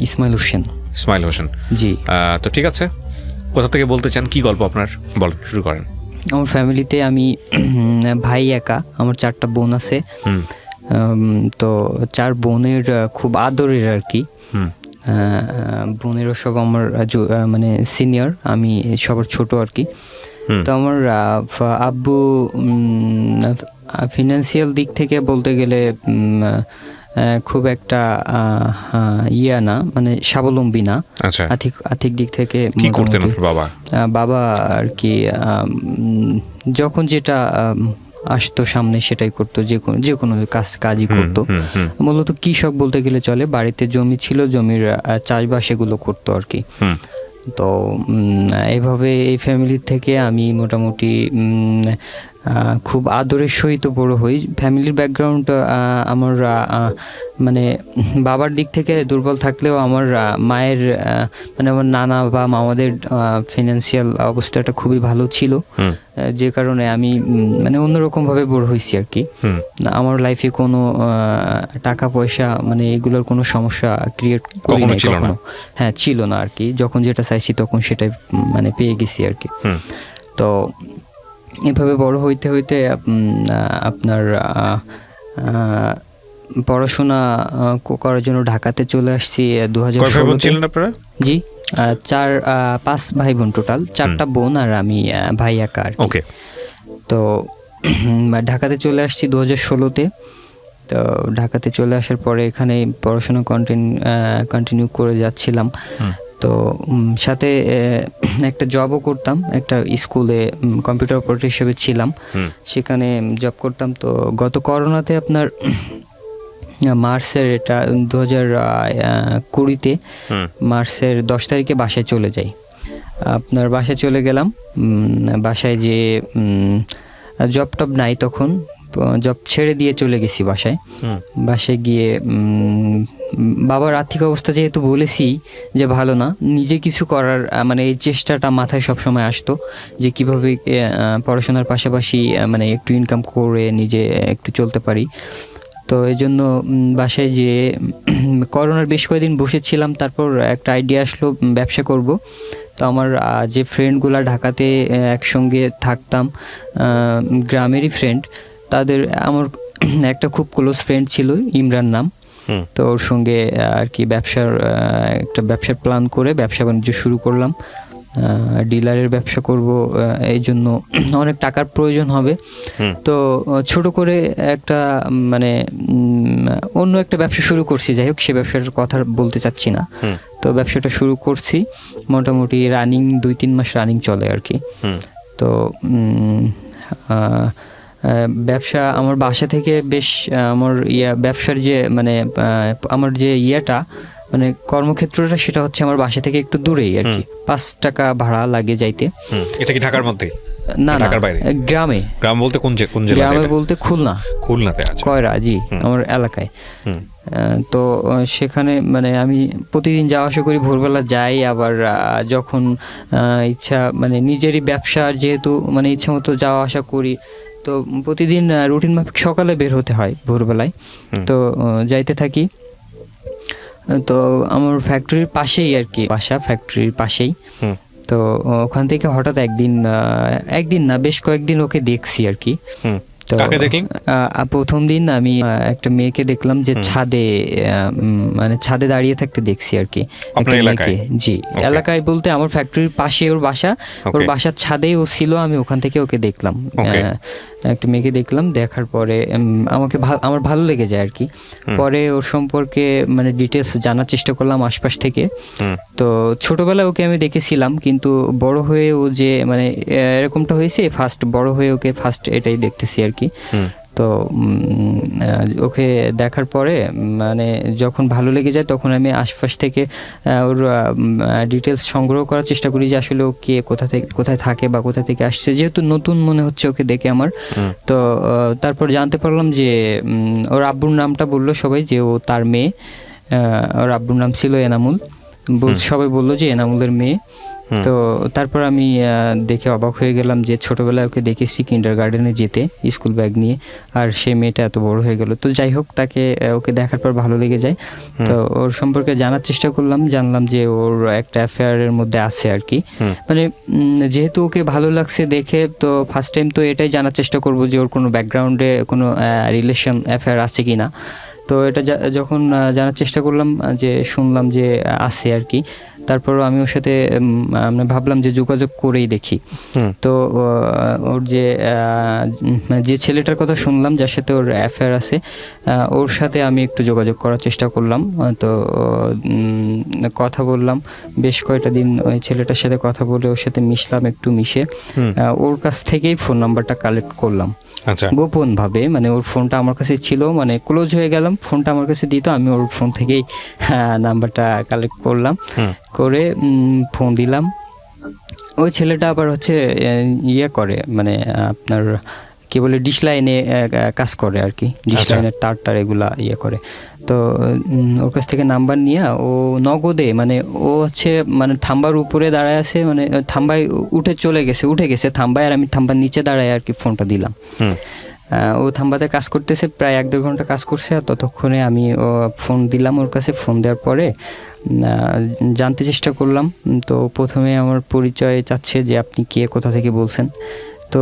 ইসমাইল হোসেন। ইসমাইল হোসেন, জি। তো ঠিক আছে, কোথা থেকে বলতে চান, কি গল্প আপনার, বল, শুরু করেন। আমার ফ্যামিলিতে আমি ভাই একা, আমার 4টা বোন আছে। তো 4 বোনের খুব আদরের আর কি। বোনেরও সব আমার মানে সিনিয়র, আমি সবার ছোট আর কি। তো আমার আব্বু ফিনান্সিয়াল দিক থেকে বলতে গেলে খুব একটা না, মানে স্বাবলম্বী না। আর্থিক দিক থেকে। কি করতেন বাবা? বাবা আর কি যখন যেটা আসতো সামনে সেটাই করতো, যে কোনো কাজই করতো। মূলত কৃষক বলতে গেলে চলে, বাড়িতে জমি ছিল, জমির চাষবাস এগুলো করতো আর কি। তো এইভাবে এই ফ্যামিলি থেকে আমি মোটামুটি খুব আদরের সহিত বড় হই। ফ্যামিলির ব্যাকগ্রাউন্ড আমার মানে বাবার দিক থেকে দুর্বল থাকলেও আমার মায়ের মানে আমার নানা বা মামাদের ফিনান্সিয়াল অবস্থাটা খুবই ভালো ছিল, যে কারণে আমি মানে অন্যরকমভাবে বড় হয়েছি আর কি। আমার লাইফে কোনো টাকা পয়সা মানে এগুলোর কোনো সমস্যা ক্রিয়েট করি নাই কখনো। হ্যাঁ, ছিল না আর কি। যখন যেটা চাইছি তখন সেটাই মানে পেয়ে গেছি আর কি। তো এভাবে বড় হইতে হইতে আপনার পড়াশোনা করার জন্য ঢাকাতে চলে আসছি 2016। জি, 5 ভাই বোন টোটাল, 4টা বোন আর আমি ভাই একা আর কি। তো ঢাকাতে চলে আসছি 2016-তে। তো ঢাকাতে চলে আসার পরে এখানে পড়াশোনা কন্টিনিউ করে যাচ্ছিলাম। তো সাথে একটা জবও করতাম, একটা স্কুলে কম্পিউটার অপারেটর হিসেবে ছিলাম, সেখানে জব করতাম। তো গত করোনাতে আপনার মার্চের, এটা 2020-তে মার্চের 10 তারিখে বাসায় চলে যাই। আপনার বাসায় চলে গেলাম। বাসায় যে জব টব নাই তখন, জব ছেড়ে দিয়ে চলে গেছি বাসায়। বাসায় গিয়ে বাবার আর্থিক অবস্থা যেহেতু বলেছি যে ভালো না, নিজে কিছু করার মানে এই চেষ্টাটা মাথায় সবসময় আসতো যে কিভাবে পড়াশোনার পাশাপাশি মানে একটু ইনকাম করে নিজে একটু চলতে পারি। তো এই জন্য বাসায় যে করোনার বেশ কয়েকদিন বসেছিলাম, তারপর একটা আইডিয়া আসলো ব্যবসা করব। তো আমার যে ফ্রেন্ডগুলা ঢাকাতে একসঙ্গে থাকতাম, গ্রামেরই ফ্রেন্ড, তাদের আমার একটা খুব ক্লোজ ফ্রেন্ড ছিল, ইমরান নাম। তো ওর সঙ্গে আর কি একটা ব্যবসার প্ল্যান করে ব্যবসা বাণিজ্য শুরু করলাম। ডিলারের ব্যবসা করব, এই জন্য অনেক টাকার প্রয়োজন হবে। তো ছোট করে একটা মানে অন্য একটা ব্যবসা শুরু করছি। যাই হোক, সে ব্যবসাটার কথা বলতে চাচ্ছি না। তো ব্যবসাটা শুরু করছি, মোটামুটি রানিং 2-3 মাস রানিং চলে আর কি। তো ব্যবসা আমার বাসা থেকে বেশ আমার ব্যবসার যে মানে আমার যে মানে কর্মক্ষেত্রটা, সেটা হচ্ছে আমার বাসা থেকে একটু দূরেই আর কি। 5 টাকা ভাড়া লাগে যাইতে। এটা কি ঢাকার মধ্যে? না, ঢাকার বাইরে, গ্রামে। গ্রাম বলতে কোন জেলা? গ্রামে বলতে খুলনাতে আছে, কয়রা। জি, আমার এলাকায়। তো সেখানে মানে আমি প্রতিদিন যাওয়া আসা করি, ভোরবেলা যাই, আবার যখন ইচ্ছা মানে নিজেরই ব্যবসা যেহেতু মানে ইচ্ছা মতো যাওয়া আসা করি। তো প্রতিদিন রুটিন মাফিক সকালে বের হতে হয় ভোরবেলায়। তো যাইতে থাকি। তো আমার ফ্যাক্টরির পাশেই আর কি বাসা, ফ্যাক্টরির পাশেই। তো ওখান থেকে হঠাৎ একদিন না, বেশ কয়েকদিন ওকে দেখছি আর কি। তো প্রথম দিন আমি একটা মেয়েকে দেখলাম যে ছাদে দাঁড়িয়ে থাকতে দেখছি আর কি। জি, এলাকায় বলতে আমার ফ্যাক্টরির পাশে ওর বাসা, ওর বাসার ছাদেই ও ছিল, আমি ওখান থেকে ওকে দেখলাম। একটা মেয়েকে দেখলাম, দেখার পরে আমার ভালো লেগে যায় আর কি। পরে ওর সম্পর্কে মানে ডিটেলস জানার চেষ্টা করলাম আশপাশ থেকে। তো ছোটবেলায় ওকে আমি দেখেছিলাম, কিন্তু বড় হয়ে ও যে মানে এরকমটা হয়েছে, বড় হয়ে ওকে ফার্স্ট এটাই দেখতেছি আর কি। তো ওকে দেখার পরে মানে যখন ভালো লেগে যায়, তখন আমি আশপাশ থেকে ওর ডিটেলস সংগ্রহ করার চেষ্টা করি যে আসলে ও কে, কোথায় থাকে বা কোথা থেকে আসছে, যেহেতু নতুন মনে হচ্ছে ওকে দেখে আমার। তো তারপর জানতে পারলাম যে ওর আব্বুর নামটা বললো সবাই যে ও তার মেয়ে। ওর আব্বুর নাম ছিল এনামুল। সবাই বললো যে এনামুলের মেয়ে। তো তারপর আমি দেখে অবাক হয়ে গেলাম যে ছোটবেলায় ওকে দেখেছি কিন্ডারগার্টেনে যেতে স্কুল ব্যাগ নিয়ে, আর সে মেয়েটা এত বড় হয়ে গেল। তো যাই হোক, তাকে ওকে দেখার পর ভালো লেগে যায়। তো ওর সম্পর্কে জানার চেষ্টা করলাম, জানলাম যে ওর একটা অ্যাফেয়ারের মধ্যে আছে আর কি। মানে যেহেতু ওকে ভালো লাগছে দেখে, তো ফার্স্ট টাইম তো এটাই জানার চেষ্টা করব যে ওর কোনো ব্যাকগ্রাউন্ডে কোনো রিলেশন অ্যাফেয়ার আছে কি না। তো এটা যখন জানার চেষ্টা করলাম, যে শুনলাম যে আছে আর কি, তারপরও আমি ওর সাথে ভাবলাম যে যোগাযোগ করেই দেখি। তো ওর যে ছেলেটার কথা শুনলাম যার সাথে ওর অ্যাফেয়ার আছে, ওর সাথে আমি একটু যোগাযোগ করার চেষ্টা করলাম। তো কথা বললাম বেশ কয়েকটা দিন, ওই ছেলেটার সাথে কথা বলে ওর সাথে মিশলাম, একটু মিশে ওর কাছ থেকেই ফোন নাম্বারটা কালেক্ট করলাম গোপন ভাবে। মানে ওর ফোনটা আমার কাছে ছিল, মানে ক্লোজ হয়ে গেলাম, ফোনটা আমার কাছে দিত, আমি ওর ফোন থেকেই নাম্বারটা কালেক্ট করলাম, করে ফোন দিলাম। ওই ছেলেটা আবার হচ্ছে ইয়ে করে, মানে আপনার কি বলে ডিশ লাইনে কাজ করে আর কি, ডিশ লাইনের তার এগুলা ইয়ে করে। তো ওর কাছ থেকে নাম্বার নিয়ে ও নগদে, মানে ও হচ্ছে মানে থাম্বার উপরে দাঁড়ায় আছে, মানে থাম্বায় উঠে গেছে থাম্বায়, আর আমি থাম্বার নিচে দাঁড়ায় আর কি ফোনটা দিলাম। ও থাম্বাতে কাজ করতেছে, প্রায় 1-1.5 ঘন্টা কাজ করছে। আর ততক্ষণে আমি ফোন দিলাম ওর কাছে। ফোন দেওয়ার পরে জানতে চেষ্টা করলাম। তো প্রথমে আমার পরিচয় চাচ্ছে যে আপনি কে, কোথা থেকে বলছেন। তো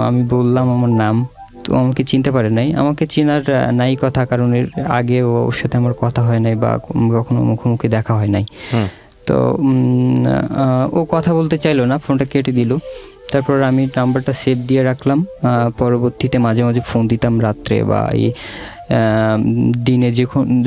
আমি বললাম আমার নাম। তো আমাকে চিনতে পারে নাই, আমাকে চেনার নাই কথা, কারণ এর আগে ওর সাথে আমার কথা হয় নাই বা কখনো মুখোমুখি দেখা হয় নাই। তো ও কথা বলতে চাইলো না, ফোনটা কেটে দিল। তারপর আমি নাম্বারটা সেভ দিয়ে রাখলাম। পরবর্তীতে মাঝে মাঝে ফোন দিতাম রাত্রে বা এই দিনে,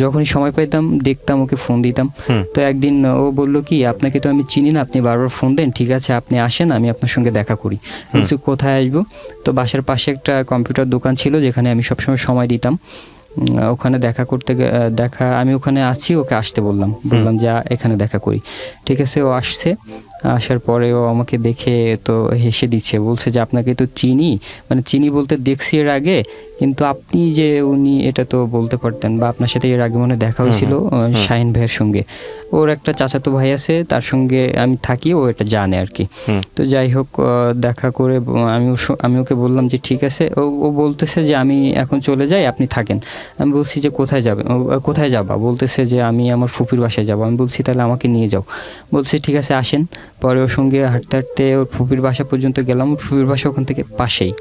যখনই সময় পাইতাম দেখতাম ওকে ফোন দিতাম। তো একদিন ও বললো কি, আপনাকে তো আমি চিনি না, আপনি বারবার ফোন দেন, ঠিক আছে আপনি আসেন, আমি আপনার সঙ্গে দেখা করি। বলছি কোথায় আসবো? তো বাসার পাশে একটা কম্পিউটার দোকান ছিল যেখানে আমি সবসময় সময় দিতাম, ওখানে আমি ওখানে আছি, ওকে আসতে বললাম যে এখানে দেখা করি। ঠিক আছে, ও আসছে। আসার পরে ও আমাকে দেখে তো হেসে দিচ্ছে, বলছে যে আপনাকে তো চিনি, মানে চিনি বলতে দেখছি এর আগে, কিন্তু আপনি যে উনি এটা তো বলতে পারতেন, বা আপনার সাথে এর আগে মনে দেখা হয়েছিল শাহিন ভাইয়ের সঙ্গে। ওর একটা চাচাতো ভাই আছে, তার সঙ্গে আমি থাকি, ও এটা জানে আর কি। তো যাই হোক, দেখা করে আমি ওকে বললাম যে ঠিক আছে। ও বলতেছে যে আমি এখন চলে যাই, আপনি থাকেন। আমি বলছি যে কোথায় যাবা? বলতেছে যে আমি আমার ফুপির বাসায় যাবো। আমি বলছি তাহলে আমাকে নিয়ে যাও। বলছে ঠিক আছে আসেন। পরে ওর সঙ্গে হাঁটতে হাঁটতে ওর ফুপির বাসা পর্যন্ত গেলাম। ওর ফুপির বাসা ওখান থেকে পাশেই।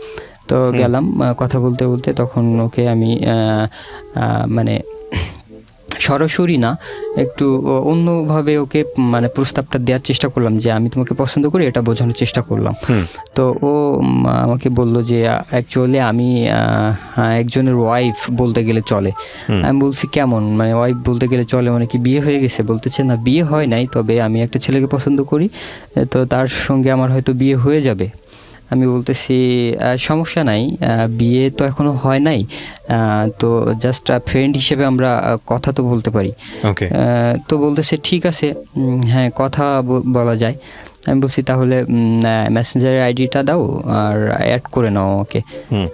তো গেলাম, কথা বলতে বলতে তখন ওকে আমি মানে সরাসরি না, একটু অন্যভাবে ওকে মানে প্রস্তাবটা দেওয়ার চেষ্টা করলাম যে আমি তোমাকে পছন্দ করি, এটা বোঝানোর চেষ্টা করলাম। তো ও আমাকে বলল যে অ্যাকচুয়ালি আমি একজনের ওয়াইফ বলতে গেলে চলে। আমি বলছি কেমন, মানে ওয়াইফ বলতে গেলে চলে মানে কি বিয়ে হয়ে গেছে? বলতেছে না বিয়ে হয় নাই, তবে আমি একটা ছেলেকে পছন্দ করি, তো তার সঙ্গে আমার হয়তো বিয়ে হয়ে যাবে। আমি বলতেছি সমস্যা নাই, বিয়ে তো এখনো হয় নাই, তো জাস্ট ফ্রেন্ড হিসেবে আমরা কথা তো বলতে পারি। তো বলতেছে ঠিক আছে, হ্যাঁ কথা বলা যায়। আমি বলছি তাহলে মেসেঞ্জারের আইডিটা দাও আর অ্যাড করে নাও আমাকে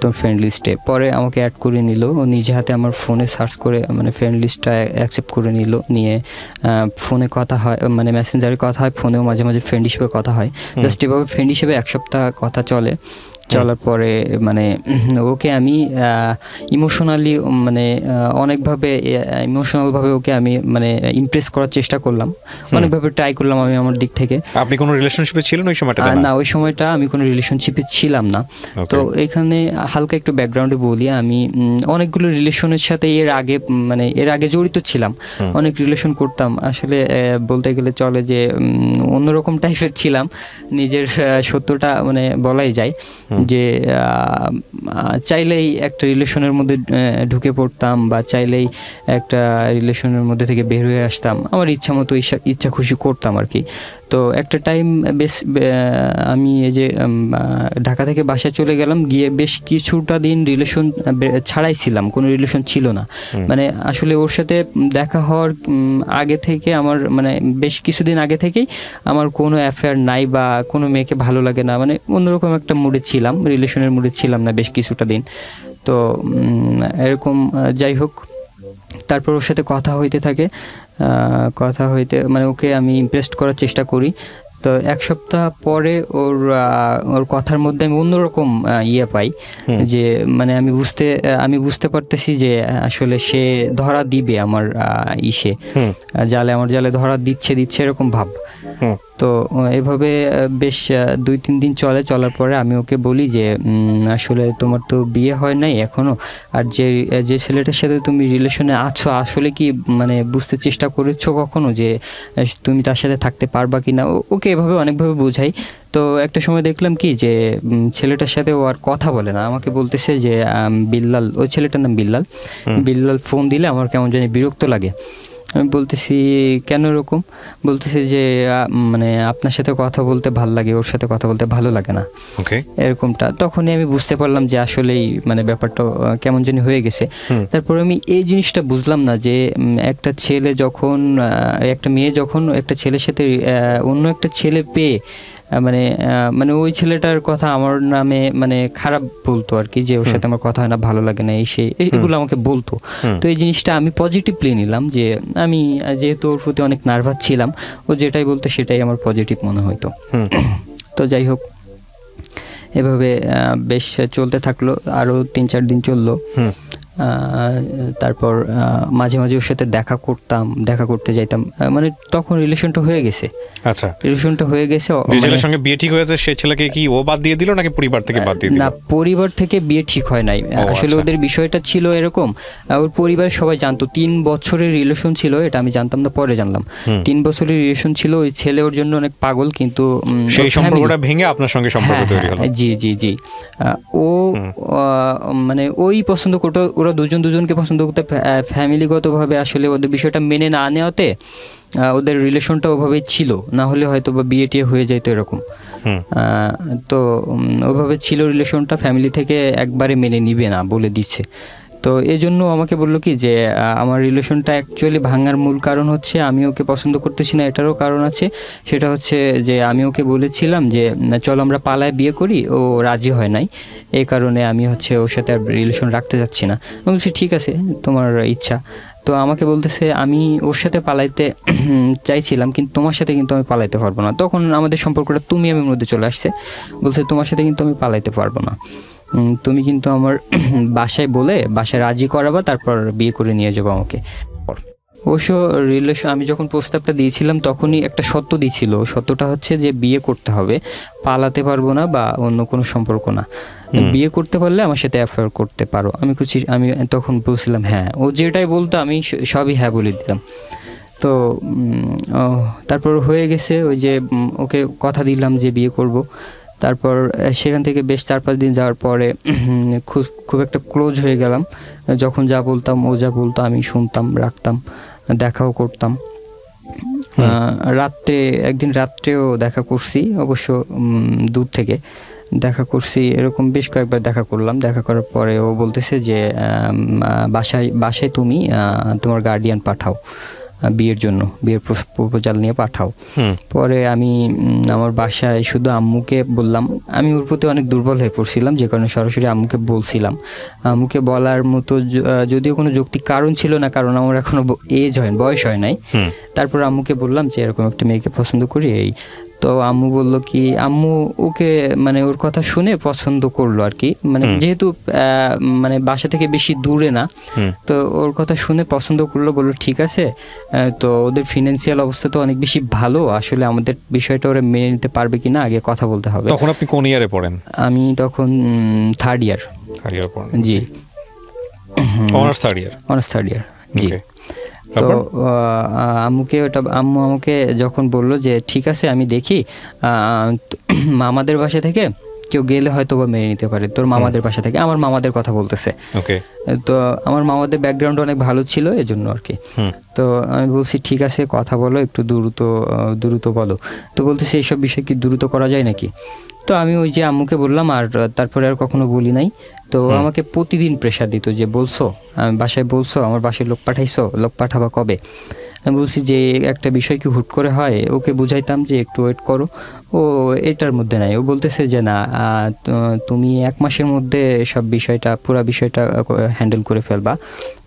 তোর ফ্রেন্ড লিস্টে। পরে আমাকে অ্যাড করে নিল, ও নিজে হাতে আমার ফোনে সার্চ করে মানে ফ্রেন্ড লিস্টটা অ্যাকসেপ্ট করে নিয়ে ফোনে কথা হয়, মানে মেসেঞ্জারে কথা হয়, ফোনেও মাঝে মাঝে ফ্রেন্ড হিসেবে কথা হয়। জাস্ট এভাবে ফ্রেন্ড হিসেবে 1 সপ্তাহ কথা চলার পরে মানে ওকে আমি ইমোশনালি মানে অনেকভাবে ইমোশনালভাবে ওকে আমি মানে ইমপ্রেস করার চেষ্টা করলাম, অনেকভাবে ট্রাই করলাম আমি আমার দিক থেকে। আপনি কোনো রিলেশনশিপে ছিলেন ওই সময়টা? না, ওই সময়টা আমি কোনো রিলেশনশিপে ছিলাম না। তো এখানে হালকা একটু ব্যাকগ্রাউন্ডে বলি, আমি অনেকগুলো রিলেশনের সাথে এর আগে জড়িত ছিলাম, অনেক রিলেশন করতাম। আসলে বলতে গেলে চলে যে অন্যরকম টাইপের ছিলাম, নিজের সত্যটা মানে বলাই যায় যে চাইলেই একটা রিলেশনের মধ্যে ঢুকে পড়তাম বা চাইলেই একটা রিলেশনের মধ্যে থেকে বের হয়ে আসতাম, আমার ইচ্ছা মতো ইচ্ছা খুশি করতাম আর কি। তো একটা টাইম আমি এই যে ঢাকা থেকে বাসায় চলে গেলাম, গিয়ে বেশ কিছুটা দিন রিলেশন ছাড়াই ছিলাম, কোনো রিলেশন ছিল না। মানে আসলে ওর সাথে দেখা হওয়ার আগে থেকে আমার মানে বেশ কিছুদিন আগে থেকেই আমার কোনো অ্যাফেয়ার নাই বা কোনো মেয়েকে ভালো লাগে না, মানে অন্যরকম একটা মুডে ছিলাম, রিলেশনের মুডে ছিলাম না বেশ কিছুটা দিন। তো এরকম যাই হোক, তারপর ওর সাথে কথা হইতে থাকে, কথা হইতে মানে ওকে আমি ইমপ্রেস করার চেষ্টা করি। তো এক সপ্তাহ পরে ওর কথার মধ্যে আমি অন্যরকম ইয়ে পাই, যে মানে আমি বুঝতে পারতেছি যে আসলে সে ধরা দিবে আমার আমার জালে ধরা দিচ্ছে এরকম ভাব। তো এভাবে বেশ 2-3 দিন চলার পরে আমি ওকে বলি যে আসলে তোমার তো বিয়ে হয় নাই এখনো, আর যে ছেলেটার সাথে তুমি রিলেশনে আছো আসলে কি মানে বুঝতে চেষ্টা করেছো কখনো যে তুমি তার সাথে থাকতে পারবা কি না। ওকে এভাবে অনেকভাবে বোঝাই। তো একটা সময় দেখলাম কি যে ছেলেটার সাথে ও আর কথা বলে না, আমাকে বলতেছে যে বিল্লাল, ওই ছেলেটার নাম বিল্লাল ফোন দিলে আমার কেমন জানি বিরক্ত লাগে। আমি বলতেছি কেন এরকম? বলতেছে যে মানে আপনার সাথে কথা বলতে ভালো লাগে, ওর সাথে কথা বলতে ভালো লাগে না, এরকমটা। তখনই আমি বুঝতে পারলাম যে আসলেই মানে ব্যাপারটা কেমন জানি হয়ে গেছে। তারপর আমি এই জিনিসটা বুঝলাম না যে একটা মেয়ে যখন একটা ছেলের সাথে অন্য একটা ছেলে পেয়ে মানে ওই ছেলেটার কথা আমার নামে মানে খারাপ বলতো আর কি, যে ওর সাথে আমার কথা হয় না, ভালো লাগে না, এগুলো আমাকে বলতো। তো এই জিনিসটা আমি পজিটিভলি নিলাম, যে আমি যেহেতু ওর প্রতি অনেক নার্ভাস ছিলাম, ও যেটাই বলতো সেটাই আমার পজিটিভ মনে হইতো। তো যাই হোক, এভাবে বেশ চলতে থাকলো, আরও 3-4 দিন চললো। তারপর মাঝে মাঝে ওর সাথে দেখা করতে যাইতাম, মানে তখন রিলেশনটা হয়ে গেছে। আচ্ছা, রিলেশনটা হয়ে গেছে। যে ছেলের সঙ্গে বিয়ে ঠিক হয়েছে সেই ছেলেকে কি ও বাদ দিয়ে দিল নাকি পরিবার থেকে বাদ দিয়ে দিল? না, পরিবার থেকে বিয়ে ঠিক হয় নাই আসলে। ওদের বিষয়টা ছিল এরকম, ওর পরিবারের সবাই জানতো 3 বছরের রিলেশন ছিল, এটা আমি জানতাম না, পরে জানলাম 3 বছরের রিলেশন ছিল। ওই ছেলে ওর জন্য অনেক পাগল, কিন্তু সেই সম্পর্কটা ভেঙে আপনার সঙ্গে সম্পর্ক তৈরি হলো। জি। ও মানে ওই পছন্দ করতো, ওরা দুজনকে পছন্দ করতে, ফ্যামিলিগতভাবে আসলে ওদের বিষয়টা মেনে না নেওয়াতে ওদের রিলেশনটা ওভাবেই ছিল, না হলে হয়তো বা বিয়ে টিয়ে হয়ে যেত এরকম। তো ওভাবে ছিল রিলেশনটা, ফ্যামিলি থেকে একবারে মেনে নিবে না বলে দিচ্ছে। তো এই জন্য আমাকে বললো কি যে আমার রিলেশনটা অ্যাকচুয়ালি ভাঙার মূল কারণ হচ্ছে আমি ওকে পছন্দ করতেছি না, এটারও কারণ আছে। সেটা হচ্ছে যে আমি ওকে বলেছিলাম যে চলো আমরা পালায় বিয়ে করি, ও রাজি হয় নাই, এই কারণে আমি ওর সাথে আর রিলেশন রাখতে যাচ্ছি না। আমি বলছি ঠিক আছে, তোমার ইচ্ছা। তো আমাকে বলতেছে আমি ওর সাথে পালাইতে চাইছিলাম, কিন্তু তোমার সাথে কিন্তু আমি পালাইতে পারবো না। তখন আমাদের সম্পর্কটা তুমি আমির মধ্যে চলে আসছে। বলছে তোমার সাথে কিন্তু আমি পালাইতে পারবো না, তুমি কিন্তু আমার বাসায় রাজি করাবা, তারপর বিয়ে করে নিয়ে যাবো আমাকে। অবশ্য আমি যখন প্রস্তাবটা দিয়েছিলাম তখনই একটা শর্ত দিয়েছিল, সত্যটা হচ্ছে যে বিয়ে করতে হবে, পালাতে পারবো না বা অন্য কোনো সম্পর্ক না। বিয়ে করতে পারলে আমার সাথে অ্যাফেয়ার করতে পারো। আমি তখন বলছিলাম হ্যাঁ, ও যেটাই বলতো আমি সবই হ্যাঁ বলে দিতাম। তো তারপর হয়ে গেছে, ওই যে ওকে কথা দিলাম যে বিয়ে করব। তারপর সেখান থেকে বেশ 4-5 দিন যাওয়ার পরে খুব একটা ক্লোজ হয়ে গেলাম। যখন যা বলতাম, ও যা বলতো আমি শুনতাম, রাখতাম, দেখাও করতাম। একদিন রাত্রেও দেখা করছি, অবশ্য দূর থেকে দেখা করছি, এরকম বেশ কয়েকবার দেখা করলাম। দেখা করার পরে ও বলতেছে যে বাসায় তুমি তোমার গার্ডিয়ান পাঠাও, বিয়ের প্রপোজাল নিয়ে পাঠাও। পরে আমি আমার বাসায় শুধু আম্মুকে বললাম। আমি ওর প্রতি অনেক দুর্বল হয়ে পড়ছিলাম, যে কারণে সরাসরি আম্মুকে বলছিলাম। আম্মুকে বলার মতো যদিও কোনো যৌক্তিক কারণ ছিল না, কারণ আমার এখনো বয়স হয় নাই। তারপর আম্মুকে বললাম যে এরকম একটা মেয়েকে পছন্দ করি। তো আম্মু বলল কি, আম্মু ওকে মানে ওর কথা শুনে পছন্দ করলো আর কি, মানে যেহেতু মানে বাসা থেকে বেশি দূরে না, তো ওর কথা শুনে পছন্দ করলো, বললো ঠিক আছে। তো ওদের ফিনান্সিয়াল অবস্থা তো অনেক বেশি ভালো, আসলে আমাদের বিষয়টা ওরা মেনে নিতে পারবে কিনা আগে কথা বলতে হবে। তখন আপনি কোন ইয়ারে পড়েন? আমি তখন 3rd ইয়ার পড়েন? জি, অনার্স থার্ড ইয়ার জি। তো আম্মু আমাকে যখন বললো যে ঠিক আছে আমি দেখি, মামাদের বাসা থেকে কেউ গেলে হয়তো বা মেনে নিতে পারে, তোর মামাদের বাসা থেকে। আমার মামাদের কথা বলতেছে। তো আমার মামাদের ব্যাকগ্রাউন্ড অনেক ভালো ছিল, এজন্য আর কি। তো আমি বলছি ঠিক আছে, কথা বলো, একটু দ্রুত বলো। তো বলতেছে এইসব বিষয় কি দ্রুত করা যায় নাকি? তো আমি ওই যে আম্মুকে বললাম, আর তারপরে আর কখনো বলি নাই। তো আমাকে প্রতিদিন প্রেশার দিত যে বলছো, বাসায় বলছো, আমার বাসায় লোক পাঠাইছো, লোক পাঠাবা কবে? আমি বলছি যে একটা বিষয় কি হুট করে হয়? ওকে বুঝাইতাম যে একটু ওয়েট করো, ও এটার মধ্যে নাই। ও বলতেছে যে না, তুমি 1 মাসের মধ্যে সব পুরো বিষয়টা হ্যান্ডেল করে ফেলবা,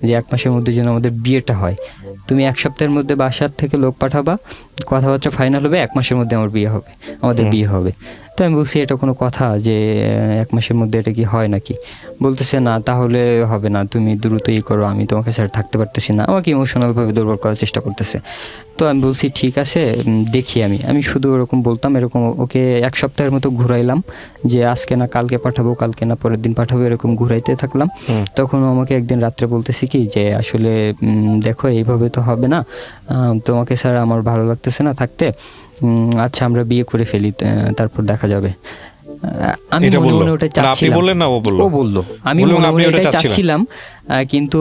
যে 1 মাসের মধ্যে যেন আমাদের বিয়েটা হয়। তুমি 1 সপ্তাহের মধ্যে বাসার থেকে লোক পাঠাবা, কথাবার্তা ফাইনাল হবে, 1 মাসের মধ্যে আমাদের বিয়ে হবে। তো আমি বলছি এটা কোনো কথা যে 1 মাসের মধ্যে এটা কি হয় নাকি? বলতেছে না তাহলে হবে না, তুমি দ্রুতই করো, আমি তোমাকে ছাড়া থাকতে পারতেছি না। আমাকে ইমোশনালভাবে দুর্বল করার চেষ্টা করতেছে। তো আমি বলছি ঠিক আছে, দেখি। আমি শুধু ওরকম বলতাম, এরকম ওকে 1 সপ্তাহের মতো ঘুরাইলাম যে আজকে না কালকে পাঠাবো, কালকে না পরের দিন পাঠাবো, এরকম ঘুরাইতে থাকলাম। তখন আমাকে একদিন রাত্রে বলতেছি কি যে আসলে দেখো এইভাবে তো হবে না, তোমাকে ছাড়া আমার ভালো লাগতেছে না থাকতে, আচ্ছা আমরা বিয়ে করে ফেলি, তারপর দেখা যাবে। আমি মনে মনে ওটা চাচ্ছিলাম, ও বললো, আমি মনে মনে ওটা চাচ্ছিলাম, কিন্তু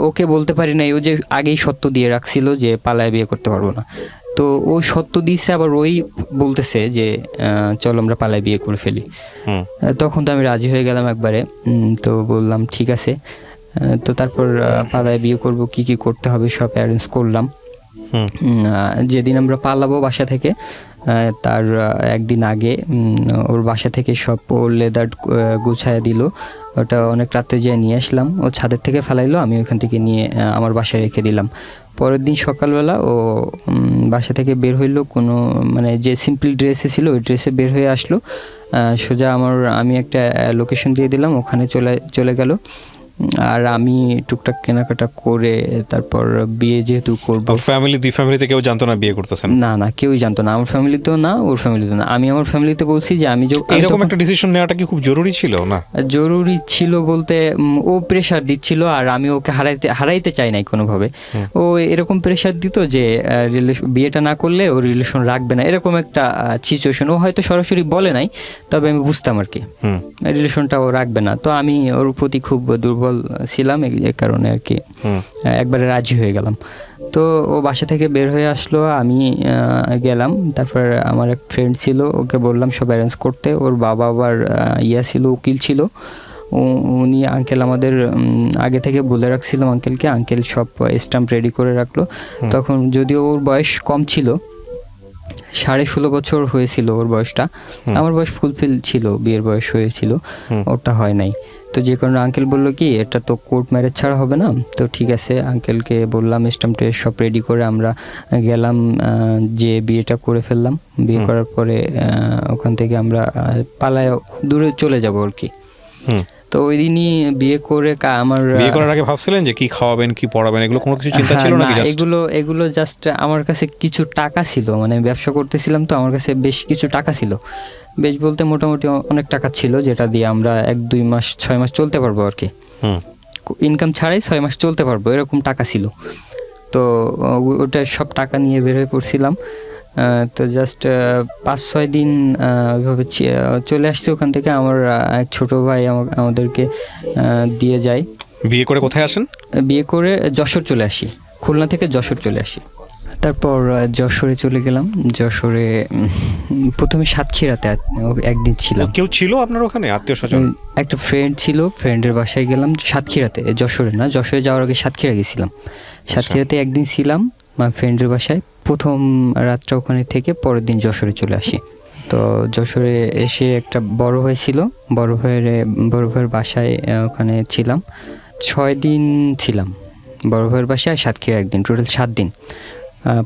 ওকে বলতে পারি নাই। ও যে আগেই সত্য দিয়ে রাখছিল যে পালায় বিয়ে করতে পারবো না, তো ও সত্য দিচ্ছে, আবার ওই বলতেছে যে চল আমরা পালায় বিয়ে করে ফেলি। তখন তো আমি রাজি হয়ে গেলাম একবারে। তো বললাম ঠিক আছে। তো তারপর পালায় বিয়ে করব, কি কি করতে হবে সব অ্যারেঞ্জ করলাম। যেদিন আমরা পালাবো বাসা থেকে তার একদিন আগে ওর বাসা থেকে সব ওর লেদার গুছায় দিল। ওটা অনেক রাতে যেয়ে নিয়ে আসলাম, ও ছাদের থেকে ফেলাইলো, আমি ওখান থেকে নিয়ে আমার বাসায় রেখে দিলাম। পরের দিন সকালবেলা ও বাসা থেকে বের হইলো, কোনো মানে যে সিম্পল ড্রেসে ছিল ওই ড্রেসে বের হয়ে আসলো সোজা। আমি একটা লোকেশন দিয়ে দিলাম, ওখানে চলে গেল। আর আমি টুকটাক কেনাকাটা করে তারপর বিয়ে যেহেতু করবো, দুই ফ্যামিলিতে কেউ জানতো না বিয়ে করতেছেন? না কেউই জানতো না, আমার ফ্যামিলিতেও না, ওর ফ্যামিলিতেও না। আমি আমার ফ্যামিলিতে বলছি যে আমি এরকম একটা ডিসিশন নেওয়াটা কি খুব জরুরি ছিল? না জরুরি ছিল বলতে ও প্রেশার দিচ্ছিল, আর আমি ওকে হারাইতে চাই নাই কোনোভাবে। ও এরকম প্রেশার দিত যে বিয়েটা না করলে ও রিলেশন রাখবে না, এরকম একটা সিচুয়েশন। ও হয়তো সরাসরি বলে নাই, তবে আমি বুঝতাম আর কি রিলেশনটা ও রাখবে না। তো আমি ওর প্রতি খুব দুর্বল ছিলাম, এই কারণে আর কি একবারে রাজি হয়ে গেলাম। তো ও বাসা থেকে বের হয়ে আসলো, আমি গেলাম। তারপর আমার এক ফ্রেন্ড ছিল, ওকে বললাম সব অ্যারেঞ্জ করতে। ওর বাবা আবার ছিল, উকিল ছিল। উনি আঙ্কেল আমাদের আগে থেকে বলে রাখছিলাম আঙ্কেলকে, আঙ্কেল সব স্ট্যাম্প রেডি করে রাখলো। তখন যদিও ওর বয়স কম ছিল, 16.5 বছর হয়েছিল ওর বয়সটা। আমার বয়স ফুলফিল ছিল, বিয়ের বয়স হয়েছিল, ওটা হয় নাই। তো যে কারণে আঙ্কেল বললো কি এটা তো কোর্ট ম্যারেজ ছাড়া হবে না। তো ঠিক আছে, আঙ্কেলকে বললাম স্ট্যাম্পটা সব রেডি করে আমরা গেলাম, যে বিয়েটা করে ফেললাম। বিয়ে করার পরে ওখান থেকে আমরা পালায় দূরে চলে যাব আর কি। তো ওই দিনই বিয়ে করে বিয়ে করার আগে ভাবছিলেন যে কি খাওয়াবেন, কি পড়াবেন, এগুলো কোনো কিছু চিন্তা ছিল না? এগুলো জাস্ট আমার কাছে কিছু টাকা ছিল, মানে ব্যবসা করতেছিলাম, তো আমার কাছে বেশ কিছু টাকা ছিল। বেশ বলতে মোটামুটি অনেক টাকা ছিল, যেটা দিয়ে আমরা 1-2 মাস 6 মাস চলতে পারবো আর কি। ইনকাম ছাড়াই 6 মাস চলতে পারবো, এরকম টাকা ছিল। তো ওটা সব টাকা নিয়ে বের হয়ে পড়ছিলাম। তো জাস্ট 5-6 দিন ওইভাবে চলে আসছে ওখান থেকে। আমার এক ছোটো ভাই আমাদেরকে দিয়ে যায়। বিয়ে করে কোথায় আসেন? বিয়ে করে যশোর চলে আসি, খুলনা থেকে যশোর চলে আসি। তারপর যশোরে চলে গেলাম। যশোরে প্রথমে সাতক্ষীরাতে একদিন ছিলাম। কেউ ছিল আপনার ওখানে, আত্মীয় স্বজন? একটা ফ্রেন্ড ছিল, ফ্রেন্ডের বাসায় গেলাম সাতক্ষীরাতে। যশোরে না, যশোরে যাওয়ার আগে সাতক্ষীরা গেছিলাম। সাতক্ষীরাতে একদিন ছিলাম আমার ফ্রেন্ডের বাসায়। প্রথম রাতটা ওখানে থেকে পরের দিন যশোরে চলে আসি। তো যশোরে এসে একটা বড় ভাই ছিল, বড় ভাইয়ের বাসায় ওখানে ছিলাম। 6 দিন ছিলাম বড় ভাইয়ের বাসায়, সাতক্ষীরা একদিন, টোটাল 7 দিন।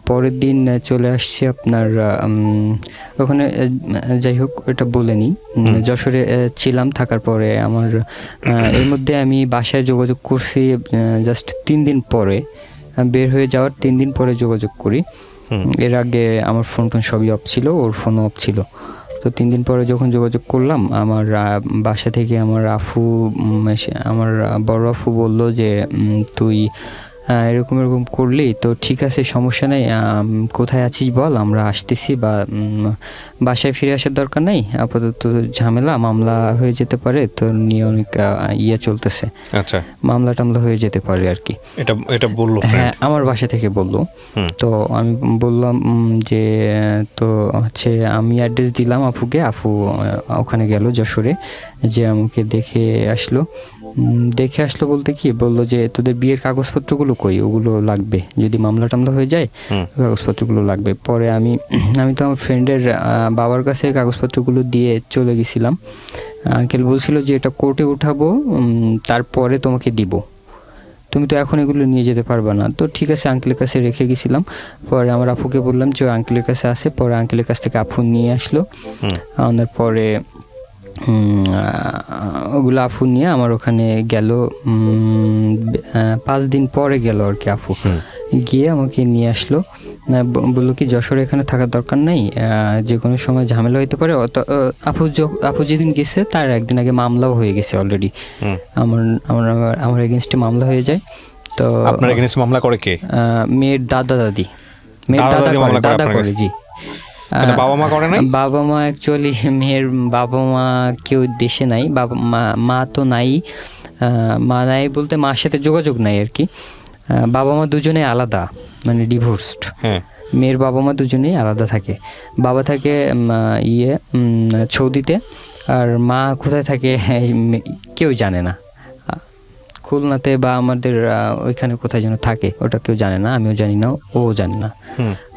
পরের দিন চলে আসছি আপনার ওখানে। যাই হোক, এটা বলে নিই। যশোরে ছিলাম, থাকার পরে আমার এর মধ্যে আমি বাসায় যোগাযোগ করছি জাস্ট 3 দিন পরে, বের হয়ে যাওয়ার 3 দিন পরে যোগাযোগ করি। এর আগে আমার ফোন সবই অফ ছিল, ওর ফোনও অফ ছিল। তো 3 দিন পরে যখন যোগাযোগ করলাম, আমার বাসা থেকে আমার আমার বড় আফু বলল যে তুই এরকম করলি, তো ঠিক আছে সমস্যা নেই, কোথায় আছিস বল, আমরা আসতেছি, বা বাসায় ফিরে আসার দরকার নেই, আপাতত ঝামেলা মামলা হয়ে যেতে পারে, তো নিয়ে অনেক চলতেছে। আচ্ছা, মামলা টামলা হয়ে যেতে পারে আর কি। এটা বললো? হ্যাঁ, আমার বাসা থেকে বললো। তো আমি বললাম যে তো হচ্ছে আমি অ্যাড্রেস দিলাম আফুকে। আফু ওখানে গেল যশোরে, যে আমাকে দেখে আসলো বলতে কি বললো যে তোদের বিয়ের কাগজপত্রগুলো কই, ওগুলো লাগবে, যদি মামলা টামলা হয়ে যায় কাগজপত্রগুলো লাগবে। পরে আমি তো আমার ফ্রেন্ডের বাবার কাছে কাগজপত্রগুলো দিয়ে চলে গেছিলাম। আঙ্কেল বলছিল যে এটা কোর্টে উঠাবো, তারপরে তোমাকে দিব। তো তুমি তো এখন এগুলো নিয়ে যেতে পারবে না। তো ঠিক আছে, আঙ্কেলের কাছে রেখে গেছিলাম। পরে আমার আপুকে বললাম যে আঙ্কেলের কাছে আসে। পরে আঙ্কেলের কাছ থেকে আপু নিয়ে আসলো। আনার পরে ওগুলো আপু নিয়ে আমার ওখানে গেল। 5 দিন পরে গেল আর কি আপু, গিয়ে আমাকে নিয়ে আসলো। বললো কি যশোরে এখানে থাকার দরকার নাই, যে কোনো সময় ঝামেলা হইতে পারে। আপু যেদিন গেছে তার একদিন আগে মামলাও হয়ে গেছে অলরেডি। আমার এগেনস্টে মামলা হয়ে যায়। তো আপনার এগেইনস্ট মামলা করে কে? মেয়ের দাদা করে জি। বাবা মা করে নাই? বাবা মা অ্যাকচুয়ালি মেয়ের বাবা মা কেউ দেশে নাই। মা তো নাই। মা নাই বলতে মার সাথে যোগাযোগ নাই আর কি। বাবা মা দুজনে আলাদা, মানে ডিভোর্সড। মেয়ের বাবা মা দুজনেই আলাদা থাকে। বাবা থাকে সৌদিতে, আর মা কোথায় থাকে কেউ জানে না। খুলনাতে বা আমাদের ওইখানে কোথায় যেন থাকে, ওটা কেউ জানে না, আমিও জানি না, ও জানে না।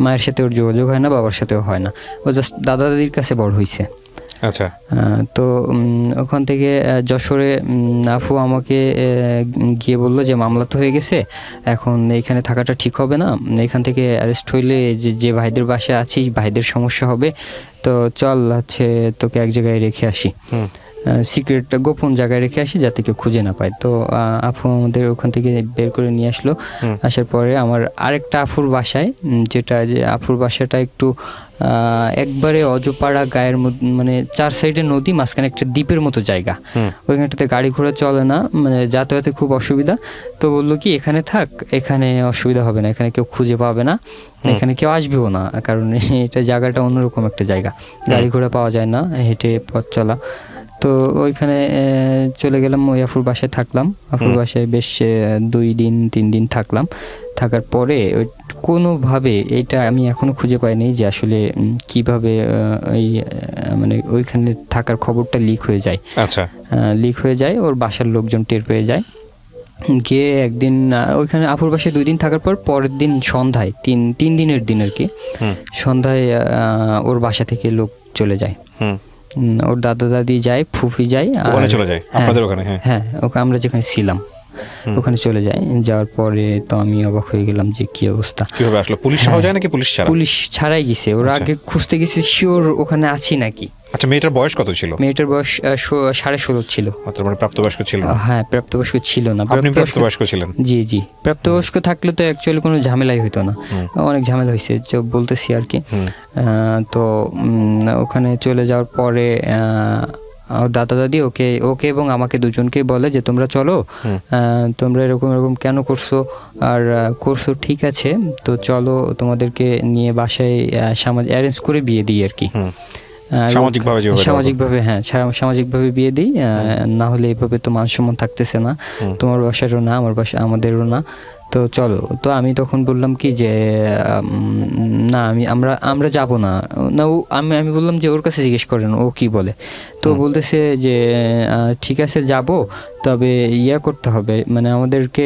মায়ের সাথে ওর যোগাযোগ হয় না, বাবার সাথেও হয় না। ও জাস্ট দাদা দাদির কাছে বড় হয়েছে। আচ্ছা। তো ওখান থেকে যশোরে আফু আমাকে গিয়ে বললো যে মামলা তো হয়ে গেছে, এখন এইখানে থাকাটা ঠিক হবে না, এখান থেকে অ্যারেস্ট হইলে যে ভাইদের বাসায় আছি ভাইদের সমস্যা হবে, তো চল হচ্ছে তোকে এক জায়গায় রেখে আসি, সিক্রেট গোপন জায়গায় রেখে আসি যাতে কেউ খুঁজে না পায়। তো আফু আমাদের ওখান থেকে বের করে নিয়ে আসলো। আসার পরে আমার আরেকটা আফুর বাসায়, যেটা যে আফুর বাসাটা একটু একবারে অজপাড়া গায়ের মধ্যে, মানে 4 সাইডে নদী, মাঝখানে একটা দ্বীপের মতো জায়গা। ওইখানটাতে গাড়ি ঘোড়া চলে না, মানে যাতায়াতে খুব অসুবিধা। তো বললো কি এখানে থাক, এখানে অসুবিধা হবে না, এখানে কেউ খুঁজে পাবে না, এখানে কেউ আসবেও না, কারণ এটা জায়গাটা অন্যরকম একটা জায়গা, গাড়ি ঘোড়া পাওয়া যায় না, হেঁটে পথ চলা। তো ওইখানে চলে গেলাম, ওই আফুর বাসায় থাকলাম। আফুর বাসায় বেশ 2-3 দিন থাকলাম। থাকার পরে কোনোভাবে এটা আমি এখনও খুঁজে পাইনি যে আসলে কিভাবে মানে ওইখানে থাকার খবরটা লিক হয়ে যায়। আচ্ছা। লিক হয়ে যায়, ওর বাসার লোকজন টের পেয়ে যায়। গিয়ে একদিন ওইখানে আফুর বাসায় 2 দিন থাকার পর পরের দিন সন্ধ্যায়, 3 দিনের দিন আর কি, সন্ধ্যায় ওর বাসা থেকে লোক চলে যায়। ওর দাদা দাদি যায়, ফুফি যায়, ওখানে চলে যায় আপনাদের ওখানে? হ্যাঁ, ওকে আমরা যেখানে ছিলাম ওখানে চলে যায়। যাওয়ার পরে তো আমি অবাক হয়ে গেলাম যে কি অবস্থা। কিভাবে আসলো? পুলিশ সহ যায় নাকি পুলিশ ছাড়া? পুলিশ ছাড়াই গেছে। ওরা আগে খুঁজতে গেছে শিওর ওখানে আছি নাকি। আচ্ছা, মেয়েটার বয়স কত ছিল? মেয়েটার বয়স 16.5 ছিল। মানে প্রাপ্তবয়স্ক ছিল না? হ্যাঁ, প্রাপ্তবয়স্ক ছিল না। আপনি প্রাপ্তবয়স্ক ছিলেন? জি। প্রাপ্তবয়স্ক থাকলে তো অ্যাকচুয়ালি কোনো ঝামেলাই হতো না, অনেক ঝামেলা হয়েছে বলতেছি আর কি। তো ওখানে চলে যাওয়ার পরে ওর দাদা দাদি ওকে এবং আমাকে দুজনকেই বলে যে তোমরা চলো, তোমরা এরকম কেন করছো, আর করছো ঠিক আছে, তো চলো তোমাদেরকে নিয়ে বাসায় অ্যারেঞ্জ করে বিয়ে দিই আর কি। সামাজিকভাবে বিয়ে দিই, না হলে এইভাবে তো মান সম্মান থাকতেছে না, তোমার বাসারও না, আমার বাসা আমাদেরও না, তো চলো। তো আমি তখন বললাম কি যে না, আমরা যাব না। আমি বললাম যে ওর কাছে জিজ্ঞেস করেন ও কি বলে। তো বলতেছে যে ঠিক আছে যাব, তবে করতে হবে, মানে আমাদেরকে